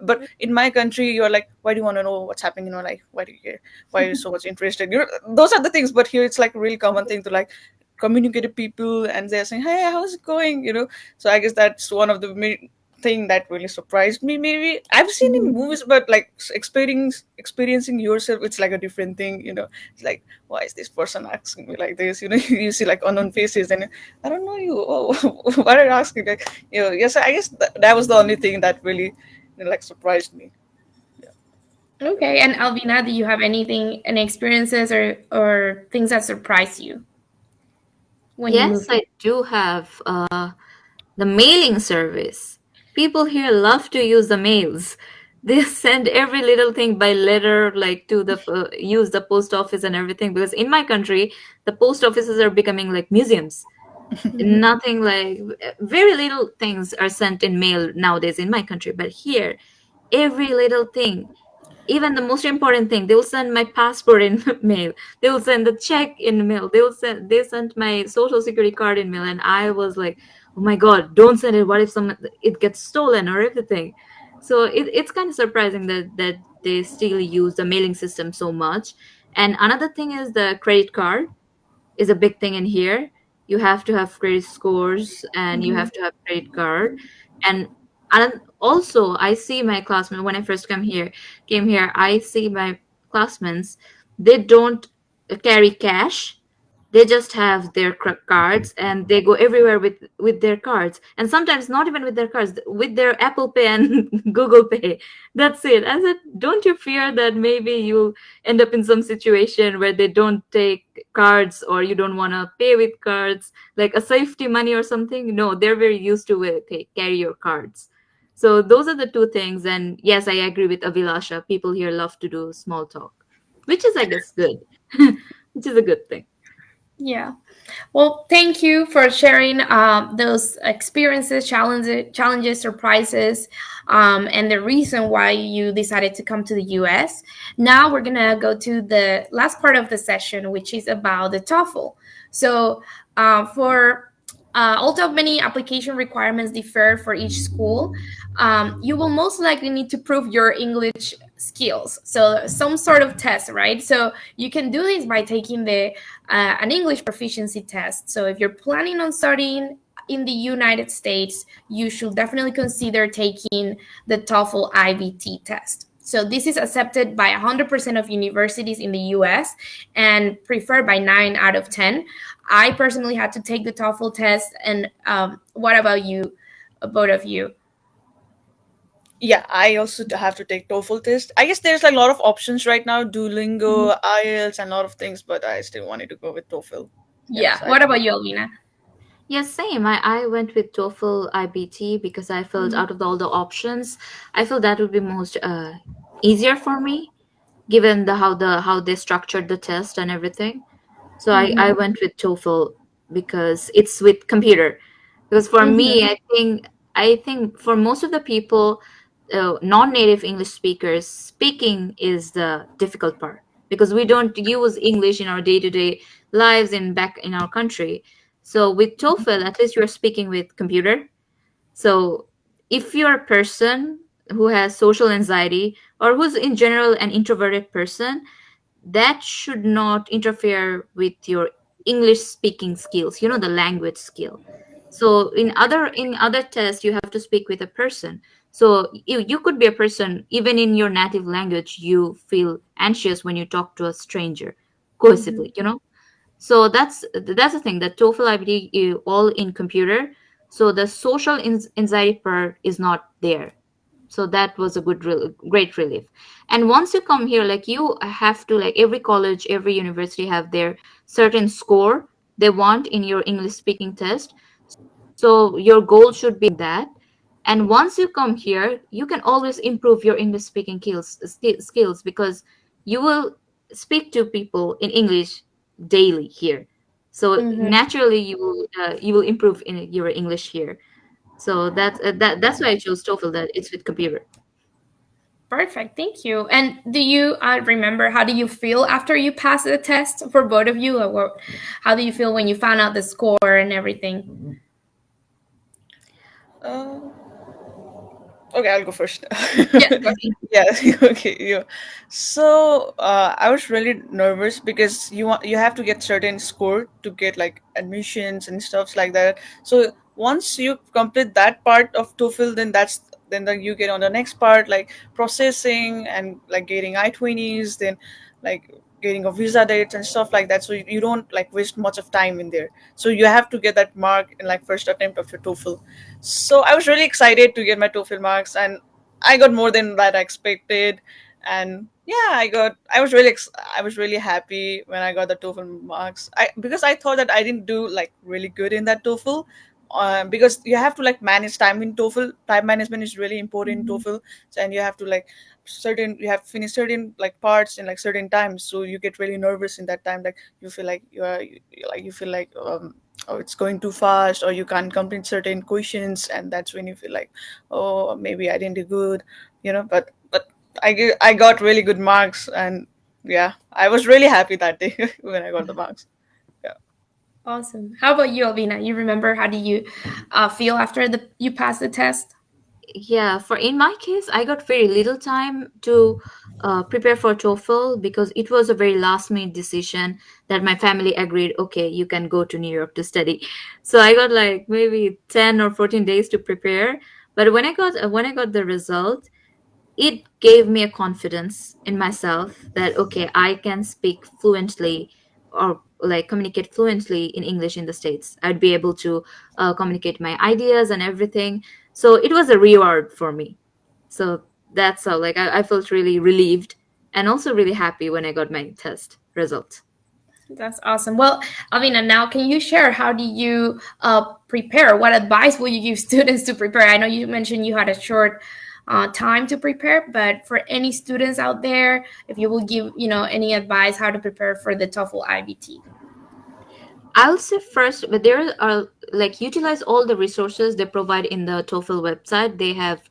But in my country, you're like, why do you want to know what's happening in your life? Why do you care? Why are you so much interested? Those are the things. But here, it's like a real common thing to like communicate to people, and they're saying, "Hey, how's it going?" So I guess that's one of the main thing that really surprised me. Maybe I've seen in movies, but like experiencing yourself, it's like a different thing. It's like, why is this person asking me like this? You see like unknown faces, and I don't know you. Oh, why are you asking? Like, yes, I guess that was the only thing that really like surprised me. Yeah. Okay, and Alvina, do you have any experiences or things that surprised you when you Yes, moved? I do have the mailing service. People here love to use the mails. They send every little thing by letter, like to the use the post office and everything. Because in my country, the post offices are becoming like museums. Nothing like very little things are sent in mail nowadays in my country, but here, every little thing, even the most important thing, they will send my passport in mail, they will send the check in mail, they sent my social security card in mail, and I was like, oh my god, don't send it, what if some it gets stolen or everything. So it's kind of surprising that they still use the mailing system so much. And another thing is the credit card is a big thing in here. You have to have credit scores and you Mhm. have to have credit card. And also I see my classmates when I first came here, I see my classmates, they don't carry cash. They just have their cards and they go everywhere with their cards, and sometimes not even with their cards, with their Apple Pay and Google Pay. That's it. I said, don't you fear that maybe you'll end up in some situation where they don't take cards or you don't want to pay with cards, like a safety money or something? No, they're very used to it. Okay, carry your cards. So those are the two things. And yes, I agree with Avilasha, people here love to do small talk, which is, I guess, good. Which is a good thing. Yeah. Well, thank you for sharing those experiences, challenges, surprises, and the reason why you decided to come to the US. Now we're gonna go to the last part of the session, which is about the TOEFL. So, for although many application requirements differ for each school, you will most likely need to prove your English skills. So, some sort of test, right? So, you can do this by taking the an English proficiency test. So if you're planning on studying in the United States, you should definitely consider taking the TOEFL IBT test. So this is accepted by 100% of universities in the US and preferred by 9 out of 10. I personally had to take the TOEFL test. And what about you, both of you? Yeah, I also have to take TOEFL test. I guess there's like a lot of options right now, Mhm. Duolingo, IELTS, and a lot of things, but I still wanted to go with TOEFL. Yeah, Yeah. so I What took about it. you, Alvina? Yes, same. I went with TOEFL IBT because I felt Mhm. out of all the options, I felt that would be most easier for me, given how they structured the test and everything. So I Mhm. went with TOEFL because it's with computer. Because for me, Mhm. I think for most of the people, non-native English speakers, speaking is the difficult part because we don't use English in our day-to-day lives in back in our country. So with TOEFL, at least you're speaking with computer. So if you're a person who has social anxiety or who's in general an introverted person, that should not interfere with your English speaking skills, the language skill. So in other tests you have to speak with a person. So you could be a person, even in your native language you feel anxious when you talk to a stranger Mhm. cohesively. So that's the thing, that TOEFL IBT all in computer. So the social anxiety part is not there. So that was a great relief. And once you come here, like you have to, like every college, every university have their certain score they want in your English speaking test. So your goal should be that. And once you come here, you can always improve your English speaking skills, because you will speak to people in English daily here. So Mhm. naturally you will improve in your English here. So that's why I chose TOEFL, that it's with computer. Perfect. Thank you. And do you remember how do you feel after you pass the test for both of you, or how do you feel when you found out the score and everything? Uh, okay, I'll go first. Yeah. Go ahead. Yeah. Okay. Yeah. So I was really nervous because you have to get certain score to get like admissions and stuffs like that. So once you complete that part of TOEFL, then you get on the next part, like processing and like getting I-20s, then like getting a visa dates and stuff like that. So you don't like waste much of time in there. So you have to get that mark in like first attempt of your TOEFL. So I was really excited to get my TOEFL marks, and I got more than that I expected. And yeah, I was really happy when I got the TOEFL marks. Because I thought that I didn't do like really good in that TOEFL. Because you have to like manage time in TOEFL. Time management is really important in Mhm. TOEFL. So, and you have to like you have to finish certain like parts in like certain times. So you get really nervous in that time. Like you feel like you feel like oh, it's going too fast, or you can't complete certain questions, and that's when you feel like, oh, maybe I didn't do good, but I got really good marks, and yeah, I was really happy that day when I got the marks. Yeah. Awesome. How about you, Albina? You remember how do you feel after you pass the test? Yeah, for in my case, I got very little time to prepare for TOEFL, because it was a very last minute decision that my family agreed, okay, you can go to New York to study. So I got like maybe 10 or 14 days to prepare. But when I got the result, it gave me a confidence in myself that okay, I can speak fluently, or like communicate fluently in English in the States. I'd be able to communicate my ideas and everything. So it was a reward for me. So that's how, like, I felt really relieved and also really happy when I got my test result. That's awesome. Well, Alvina, now can you share how do you prepare? What advice will you give students to prepare? I know you mentioned you had a short time to prepare, but for any students out there, if you will give any advice how to prepare for the TOEFL IBT. I'll say first, but there are, like, utilize all the resources they provide in the TOEFL website. They have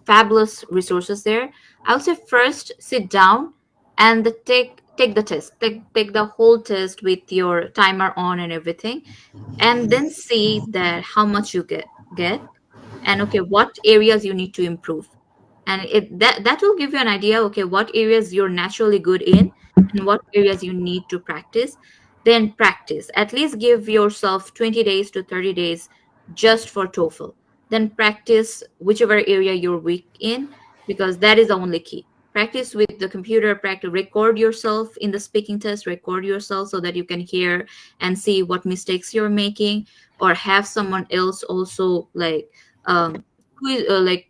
fabulous resources there. I'll say first, sit down and take the test. Take the whole test with your timer on and everything, and then see that how much you get, and okay, what areas you need to improve. And that will give you an idea, okay, what areas you're naturally good in and what areas you need to practice. Then practice, at least give yourself 20 days to 30 days just for TOEFL. Then practice whichever area you're weak in, because that is the only key. Practice with the computer, practice, record yourself in the speaking test, record yourself so that you can hear and see what mistakes you're making, or have someone else also, like, like,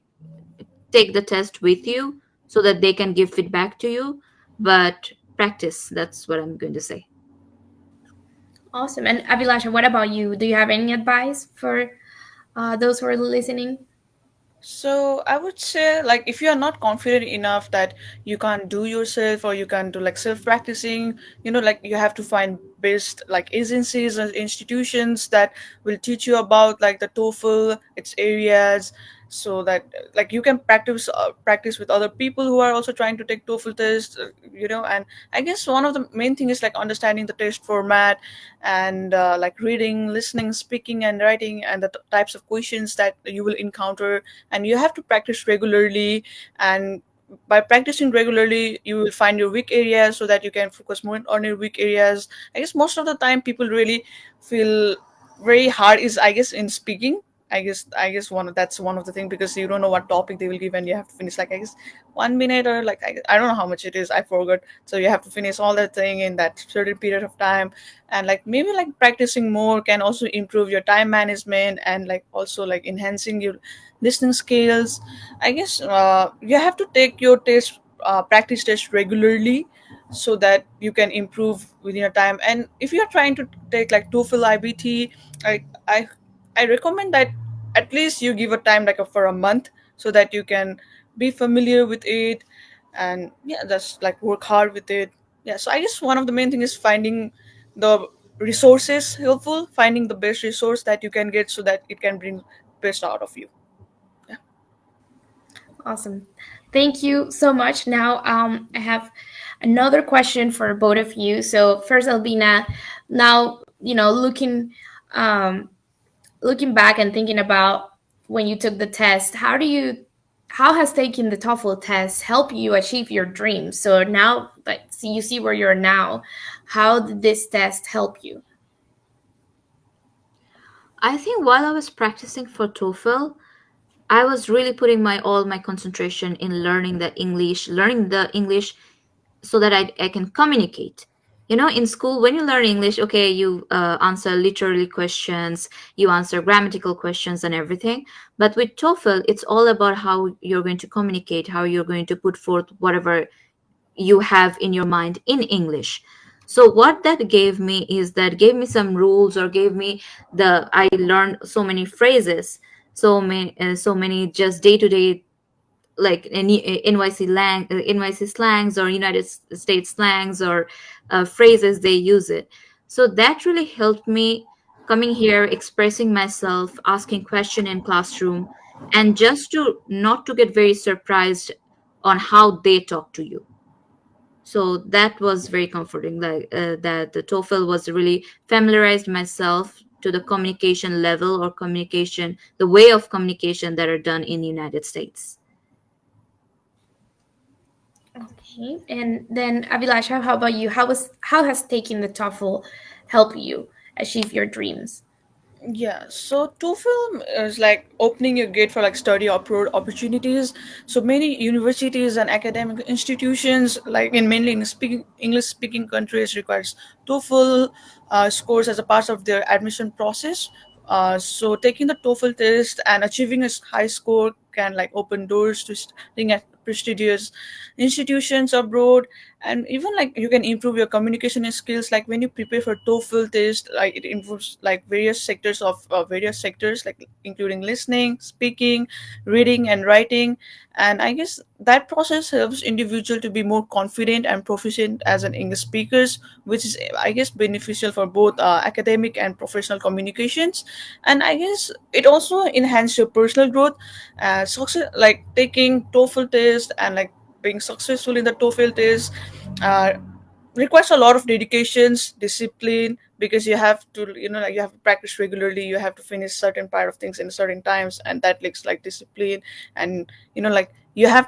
take the test with you so that they can give feedback to you. But practice, that's what I'm going to say. Awesome. And Avilasha, what about you? Do you have any advice for those who are listening? So I would say, like, if you are not confident enough that you can't do yourself, or you can't do like self practicing, like you have to find best like agencies and institutions that will teach you about like the TOEFL, its areas, so that like you can practice with other people who are also trying to take TOEFL test, and I guess one of the main thing is like understanding the test format, and like reading, listening, speaking, and writing, and the types of questions that you will encounter, and you have to practice regularly. And by practicing regularly, you will find your weak areas so that you can focus more on your weak areas. I guess most of the time people really feel very hard is, I guess, in speaking. I guess that's one of the thing, because you don't know what topic they will give and you have to finish like, I guess, 1 minute, or like I don't know how much it is, I forgot. So you have to finish all that thing in that certain period of time. And like maybe like practicing more can also improve your time management, and like also like enhancing your listening skills. I guess you have to take your test practice test regularly so that you can improve within your time. And if you're trying to take like TOEFL IBT, I I I recommend that at least you give a time like for a month, so that you can be familiar with it, and yeah, just like work hard with it. Yeah, so I guess one of the main thing is finding the resources helpful, finding the best resource that you can get so that it can bring best out of you. Yeah. Awesome. Thank you so much. Now, I have another question for both of you. So first, Albina, now, um, looking back and thinking about when you took the test, how has taking the TOEFL test helped you achieve your dreams? So now, like, see, you see where you're now. How did this test help you? I think while I was practicing for TOEFL, I was really putting my all my concentration in learning the English so that I can communicate. You know, in school, when you learn English, okay, you answer literally questions, you answer grammatical questions and everything. But with TOEFL, it's all about how you're going to communicate, how you're going to put forth whatever you have in your mind in English. So what that gave me is that gave me some rules, or gave me the I learned so many phrases, so many just day to day, like any NYC slangs or United States slangs, or phrases they use it. So that really helped me coming here, expressing myself, asking question in classroom, and just to not to get very surprised on how they talk to you. So that was very comforting, that the TOEFL was really familiarized myself to the communication level, or communication, the way of communication that are done in United States. Okay. And then, Avilasha, how about you? How has taking the TOEFL help you achieve your dreams? Yeah, so TOEFL is like opening your gate for like study abroad opportunities. So many universities and academic institutions, like in mainly in speaking English speaking countries, requires TOEFL scores as a part of their admission process. So taking the TOEFL test and achieving a high score can like open doors to studying at prestigious institutions abroad. And even like you can improve your communication skills, like when you prepare for TOEFL test, like it involves like various sectors, like including listening, speaking, reading, and writing. And I guess that process helps individual to be more confident and proficient as an English speakers, which is, I guess, beneficial for both academic and professional communications. And I guess it also enhances your personal growth. Success, like taking TOEFL test and like being successful in the TOEFL test uh, requires a lot of dedications, discipline, because you have to, like you have to practice regularly. You have to finish certain part of things in certain times, and that looks like discipline. And like you have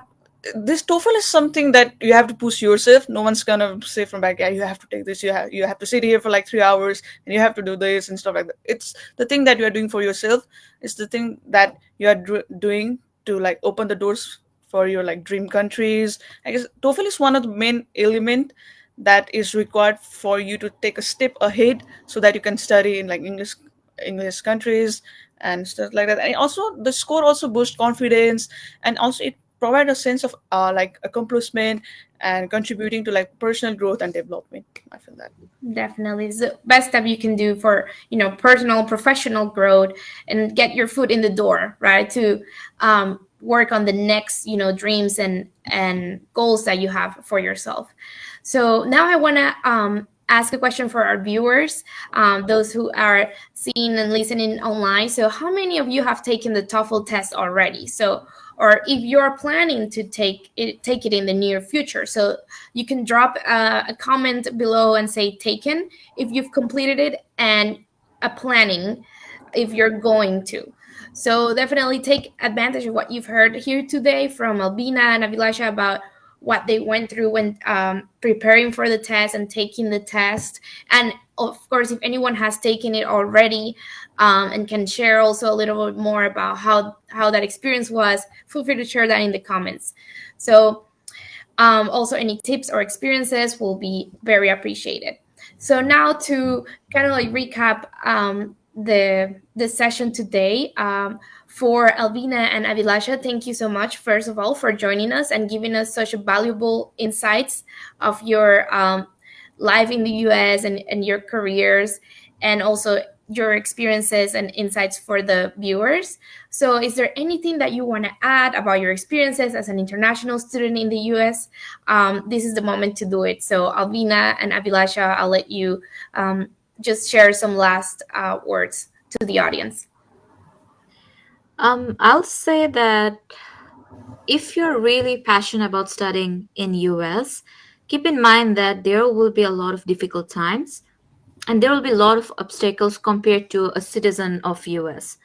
this TOEFL is something that you have to push yourself. No one's gonna say from back, yeah, you have to take this. You have to sit here for like 3 hours, and you have to do this and stuff like that. It's the thing that you are doing for yourself. It's the thing that you are doing to like open the doors for your like dream countries. I guess TOEFL is one of the main element that is required for you to take a step ahead so that you can study in like English countries and stuff like that. And also the score also boosts confidence, and also it provide a sense of like accomplishment and contributing to like personal growth and development. I feel that. Definitely, it's the best step you can do for personal, professional growth and get your foot in the door, right? To work on the next dreams and goals that you have for yourself. So now I want to ask a question for our viewers, those who are seeing and listening online. So how many of you have taken the TOEFL test already? So, or if you're planning to take it in the near future. So you can drop a comment below and say taken if you've completed it, and a planning if you're going to. So definitely take advantage of what you've heard here today from Albina and Avilasha about what they went through when preparing for the test and taking the test. And of course, if anyone has taken it already and can share also a little bit more about how that experience was, feel free to share that in the comments. So also any tips or experiences will be very appreciated. So now to kind of like recap the session today. For Albina and Avilasha, thank you so much, first of all, for joining us and giving us such a valuable insights of your life in the US and your careers, and also your experiences and insights for the viewers. So is there anything that you want to add about your experiences as an international student in the US? This is the moment to do it. So Albina and Avilasha, I'll let you just share some last words to the audience. I'll say that if you're really passionate about studying in US, keep in mind that there will be a lot of difficult times and there will be a lot of obstacles compared to a citizen of US.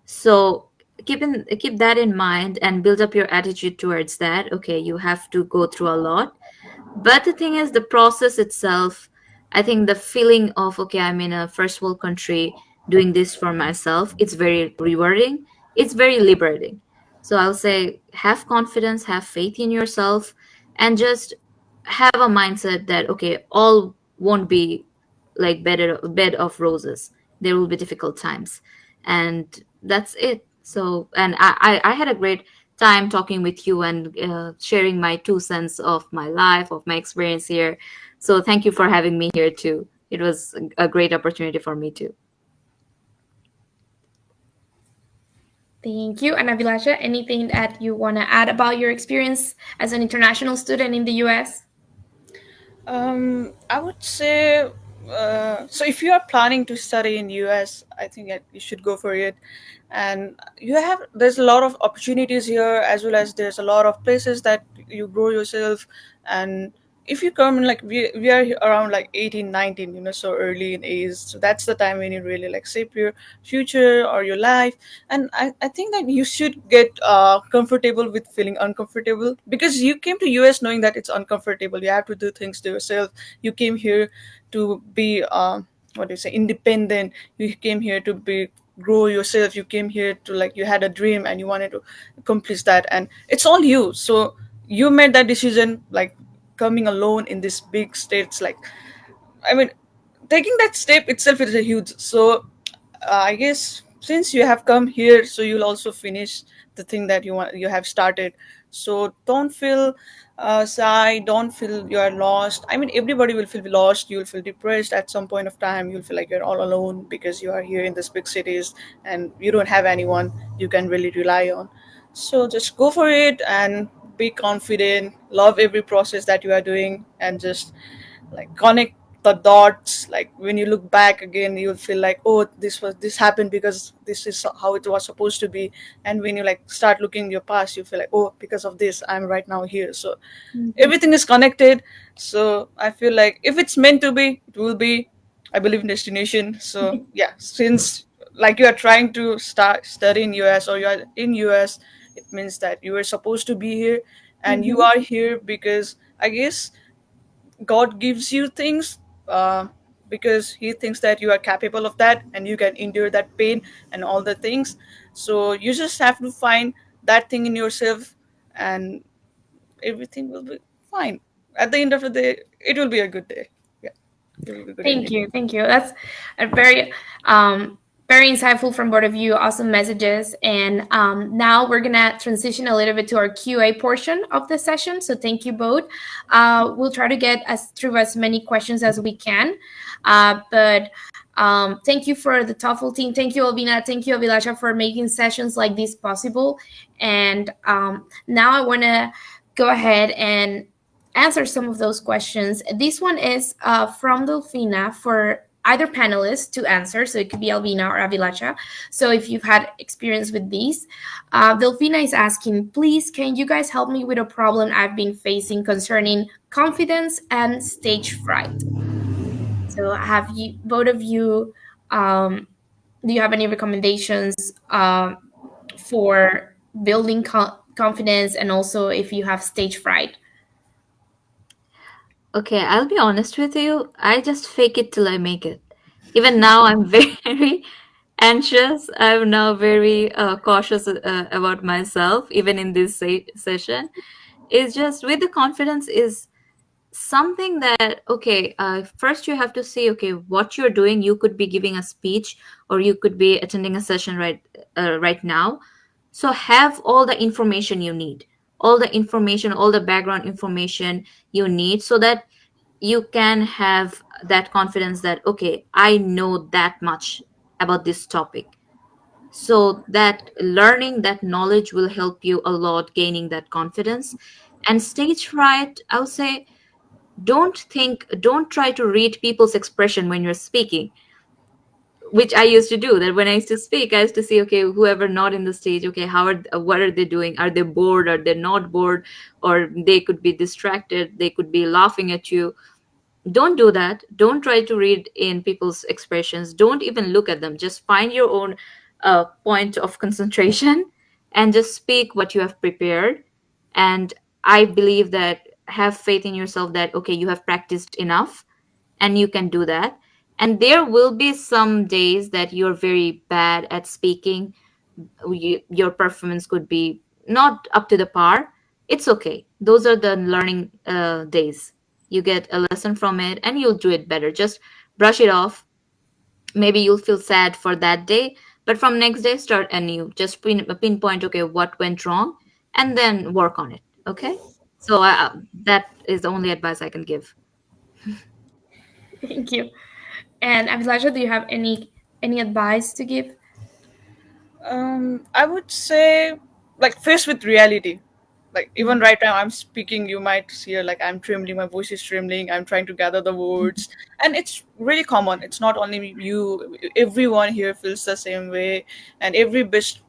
So keep that in mind and build up your attitude towards that. Okay, you have to go through a lot, but the thing is, the process itself, I think the feeling of, okay, I'm in a first world country doing this for myself, it's very rewarding. It's very liberating. So I'll say have confidence, have faith in yourself, and just have a mindset that, okay, all won't be like bed of roses. There will be difficult times. And that's it. So, and I had a great time talking with you and sharing my 2 cents of my life, of my experience here. So thank you for having me here too. It was a great opportunity for me too. Thank you. And Avilasha, anything that you want to add about your experience as an international student in the US? I would say, so if you are planning to study in US, I think that you should go for it. And there's a lot of opportunities here, as well as there's a lot of places that you grow yourself. And if you come in, like we are here around like 18, 19, so early in age, so that's the time when you really like shape your future or your life. And I think that you should get comfortable with feeling uncomfortable, because you came to US knowing that it's uncomfortable. You have to do things to yourself. You came here to be what do you say, independent. You came here to be grow yourself. You came here to, like, you had a dream and you wanted to accomplish that, and it's all you. So you made that decision, like coming alone in this big states. Like, I mean, taking that step itself is a huge. So I guess since you have come here, so you'll also finish the thing that you have started. So don't feel shy. Don't feel you are lost. I mean, everybody will feel lost. You'll feel depressed at some point of time. You'll feel like you're all alone because you are here in these big cities and you don't have anyone you can really rely on. So just go for it and be confident. Love every process that you are doing, and just like connect the dots. Like when you look back again, you'll feel like, oh, this happened because this is how it was supposed to be. And when you like start looking your past, you feel like, oh, because of this I'm right now here. So everything is connected. So I feel like if it's meant to be, it will be. I believe in destination. So yeah, since like you are trying to start study in US, or you are in US, it means that you were supposed to be here, and you are here because I guess God gives you things, because He thinks that you are capable of that and you can endure that pain and all the things. So you just have to find that thing in yourself, and everything will be fine. At the end of the day, it will be a good day. Yeah, it will be a good Thank ending. you. Thank you. That's a very insightful from both of you. Awesome messages. And now we're going to transition a little bit to our QA portion of the session. So thank you both. We'll try to get through as many questions as we can. But thank you for the TOEFL team. Thank you, Albina. Thank you, Avilasha, for making sessions like this possible. And now I want to go ahead and answer some of those questions. This one is from Delfina for either panelist to answer. So it could be Albina or Avilasha. So if you've had experience with these, Delfina is asking, please, can you guys help me with a problem I've been facing concerning confidence and stage fright? So have you, both of you, um, do you have any recommendations for building confidence, and also if you have stage fright? Okay, I'll be honest with you. I just fake it till I make it. Even now, I'm very anxious. I'm now very cautious about myself, even in this session. It's just with the confidence is something that, okay, first you have to see, okay, what you're doing. You could be giving a speech, or you could be attending a session right now. So have all the information you need, all the information, all the background information you need, so that you can have that confidence that, okay, I know that much about this topic. So that learning that knowledge will help you a lot gaining that confidence. And stage fright, I would say, don't try to read people's expression when you're speaking, which I used to do. That when I used to speak, I used to see, okay, whoever not in the stage, okay, what are they doing? Are they bored? Are they not bored? Or they could be distracted, they could be laughing at you. Don't do that. Don't try to read in people's expressions. Don't even look at them. Just find your own point of concentration and just speak what you have prepared. And I believe that, have faith in yourself that, okay, you have practiced enough and you can do that. And there will be some days that you're very bad at speaking. Your performance could be not up to the par. It's okay. Those are the learning days. You get a lesson from it and you'll do it better. Just brush it off. Maybe you'll feel sad for that day, but from next day start anew. Just pinpoint, okay, what went wrong, and then work on it. Okay. So that is the only advice I can give. Thank you. And Abhilasha, do you have any advice to give? I would say, like, face with reality. Like, even Mhm. right now I'm speaking, you might hear like I'm trembling, my voice is trembling, I'm trying to gather the words. And it's really common. It's not only you, everyone here feels the same way. And every best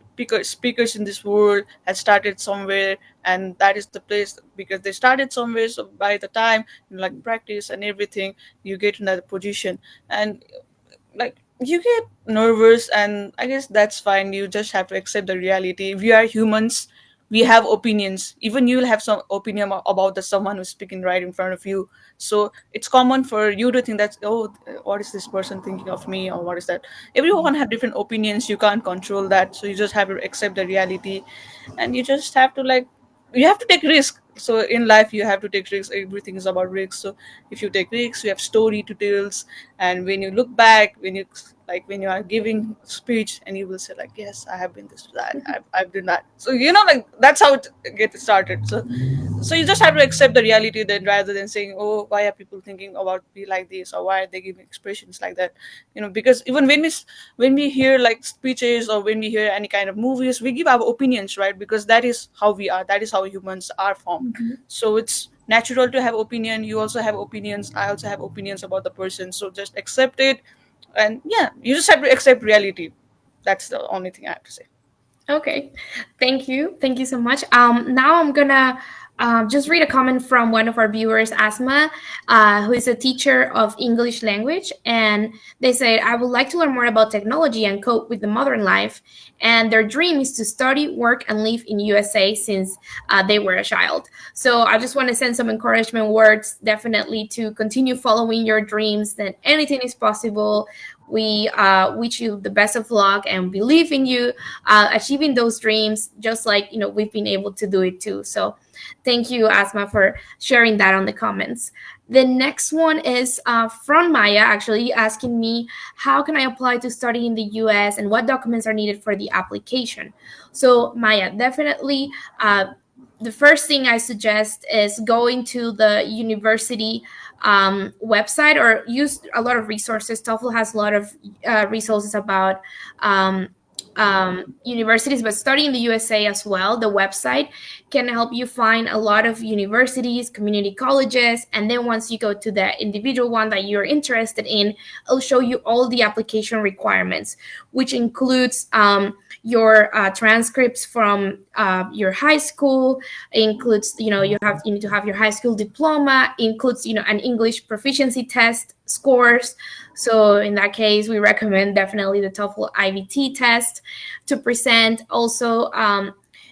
speakers in this world has started somewhere, and that is the place because they started somewhere. So by the time you like practice and everything, you get in that position. And like you get nervous, and I guess that's fine. You just have to accept the reality. We are humans, we have opinions. Even you'll have some opinion about the someone who's speaking right in front of you. So it's common for you to think that, oh, what is this person thinking of me, or what is that. Everyone have different opinions, you can't control that, so you just have to accept the reality. And you just have to like, you have to take risk. So in life you have to take risks, everything is about risks. So if you take risks, you have story to tell. And when you look back, when you like when you are giving speech, and you will say like, yes, I have been this, that, I've done that. So like that's how it gets started. So you just have to accept the reality then, rather than saying, oh, why are people thinking about me like this, or why are they giving expressions like that. Because even when we hear like speeches, or when we hear any kind of movies, we give our opinions, right? Because that is how we are, that is how humans are formed. Mhm. So it's natural to have opinion. You also have opinions, I also have opinions about the person. So just accept it. And yeah, you just have to accept reality. That's the only thing I have to say. Okay, thank you so much. Now I'm gonna just read a comment from one of our viewers, Asma, who is a teacher of English language, and they say, "I would like to learn more about technology and cope with the modern life, and their dream is to study, work, and live in USA since they were a child." So I just want to send some encouragement words, definitely to continue following your dreams. That anything is possible. We wish you the best of luck and believe in you achieving those dreams, just like we've been able to do it too. So thank you, Asma, for sharing that on the comments. The next one is from Maya, actually asking me, how can I apply to study in the US and what documents are needed for the application? So Maya, definitely the first thing I suggest is going to the university website, or use a lot of resources. TOEFL has a lot of resources about universities, but study in the USA as well. The website can help you find a lot of universities, community colleges, and then once you go to the individual one that you're interested in, it'll show you all the application requirements, which includes your transcripts from your high school, includes, you need to have your high school diploma, includes, an English proficiency test scores. So in that case, we recommend definitely the TOEFL IVT test to present. Also,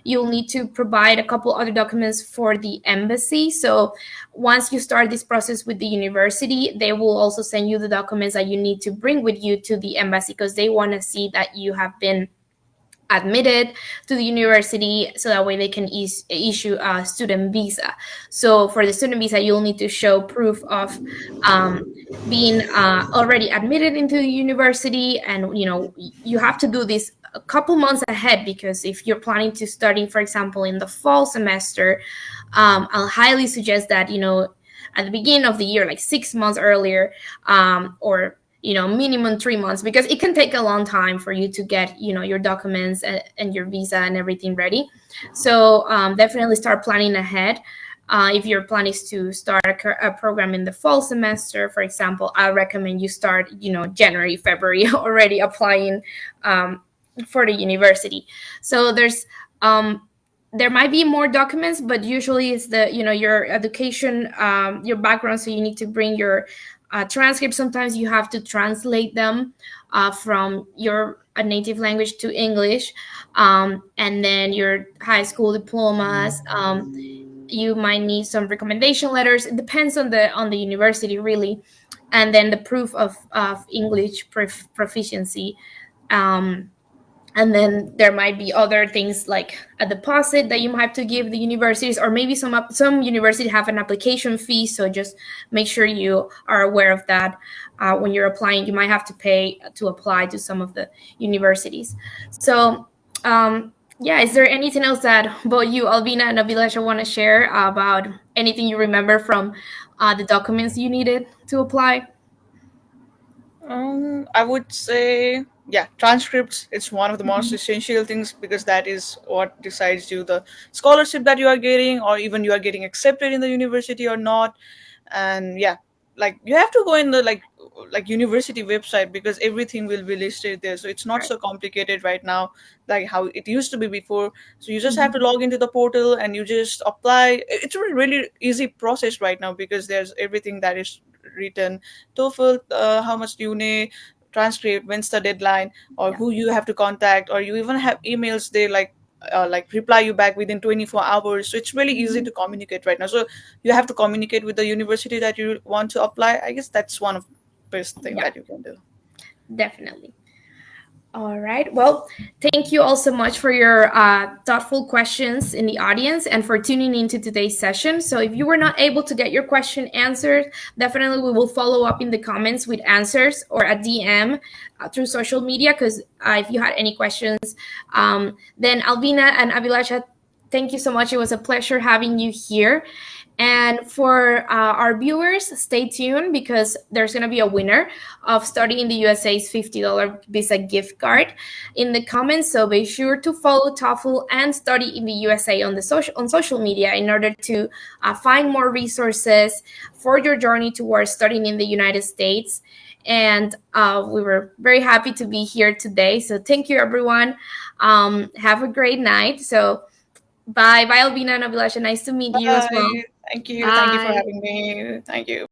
you'll need to provide a couple other documents for the embassy. So once you start this process with the university, they will also send you the documents that you need to bring with you to the embassy, because they want to see that you have been admitted to the university, so that way they can issue a student visa. So for the student visa, you'll need to show proof of being already admitted into the university, and you have to do this a couple months ahead, because if you're planning to study, for example, in the fall semester, I'll highly suggest that at the beginning of the year, like 6 months earlier, or minimum 3 months, because it can take a long time for you to get your documents and your visa and everything ready. So definitely start planning ahead. If your plan is to start a program in the fall semester, for example, I recommend you start January, February already applying for the university. So there might be more documents, but usually it's your education, your background. So you need to bring your transcripts. Sometimes you have to translate them from your native language to English, and then your high school diplomas. You might need some recommendation letters. It depends on the university, really, and then the proof of English proficiency. And then there might be other things like a deposit that you might have to give the universities, or maybe some universities have an application fee. So just make sure you are aware of that. When you're applying, you might have to pay to apply to some of the universities. So yeah, is there anything else that both you, Albina and Avilasha, want to share about anything you remember from the documents you needed to apply? I would say, yeah, transcripts. It's one of the most essential things, because that is what decides you the scholarship that you are getting, or even you are getting accepted in the university or not. And yeah, like you have to go in the like university website, because everything will be listed there. So it's not Right. so complicated right now, like how it used to be before. So you just have to Mhm. log into the portal and you just apply. It's a really easy process right now, because there's everything that is written. TOEFL, how much do you need, transcript, when's the deadline, or Yeah. who you have to contact, or you even have emails, they like reply you back within 24 hours. So it's really easy Mhm. to communicate right now. So you have to communicate with the university that you want to apply. I guess that's one of the best thing Yeah, that you can do. definitely. All right. Well, thank you all so much for your thoughtful questions in the audience and for tuning into today's session. So, if you were not able to get your question answered, definitely we will follow up in the comments with answers or a DM through social media. Because if you had any questions, then Albina and Avilasha, thank you so much. It was a pleasure having you here. And for our viewers, stay tuned, because there's going to be a winner of Study in the USA's $50 Visa gift card in the comments. So be sure to follow TOEFL and Study in the USA on social media in order to find more resources for your journey towards studying in the United States. And we were very happy to be here today. So thank you, everyone. Have a great night. So bye, Albina and Avilasha. Nice to meet you as well. Bye. Thank you for Bye. having me. Thank you. Bye.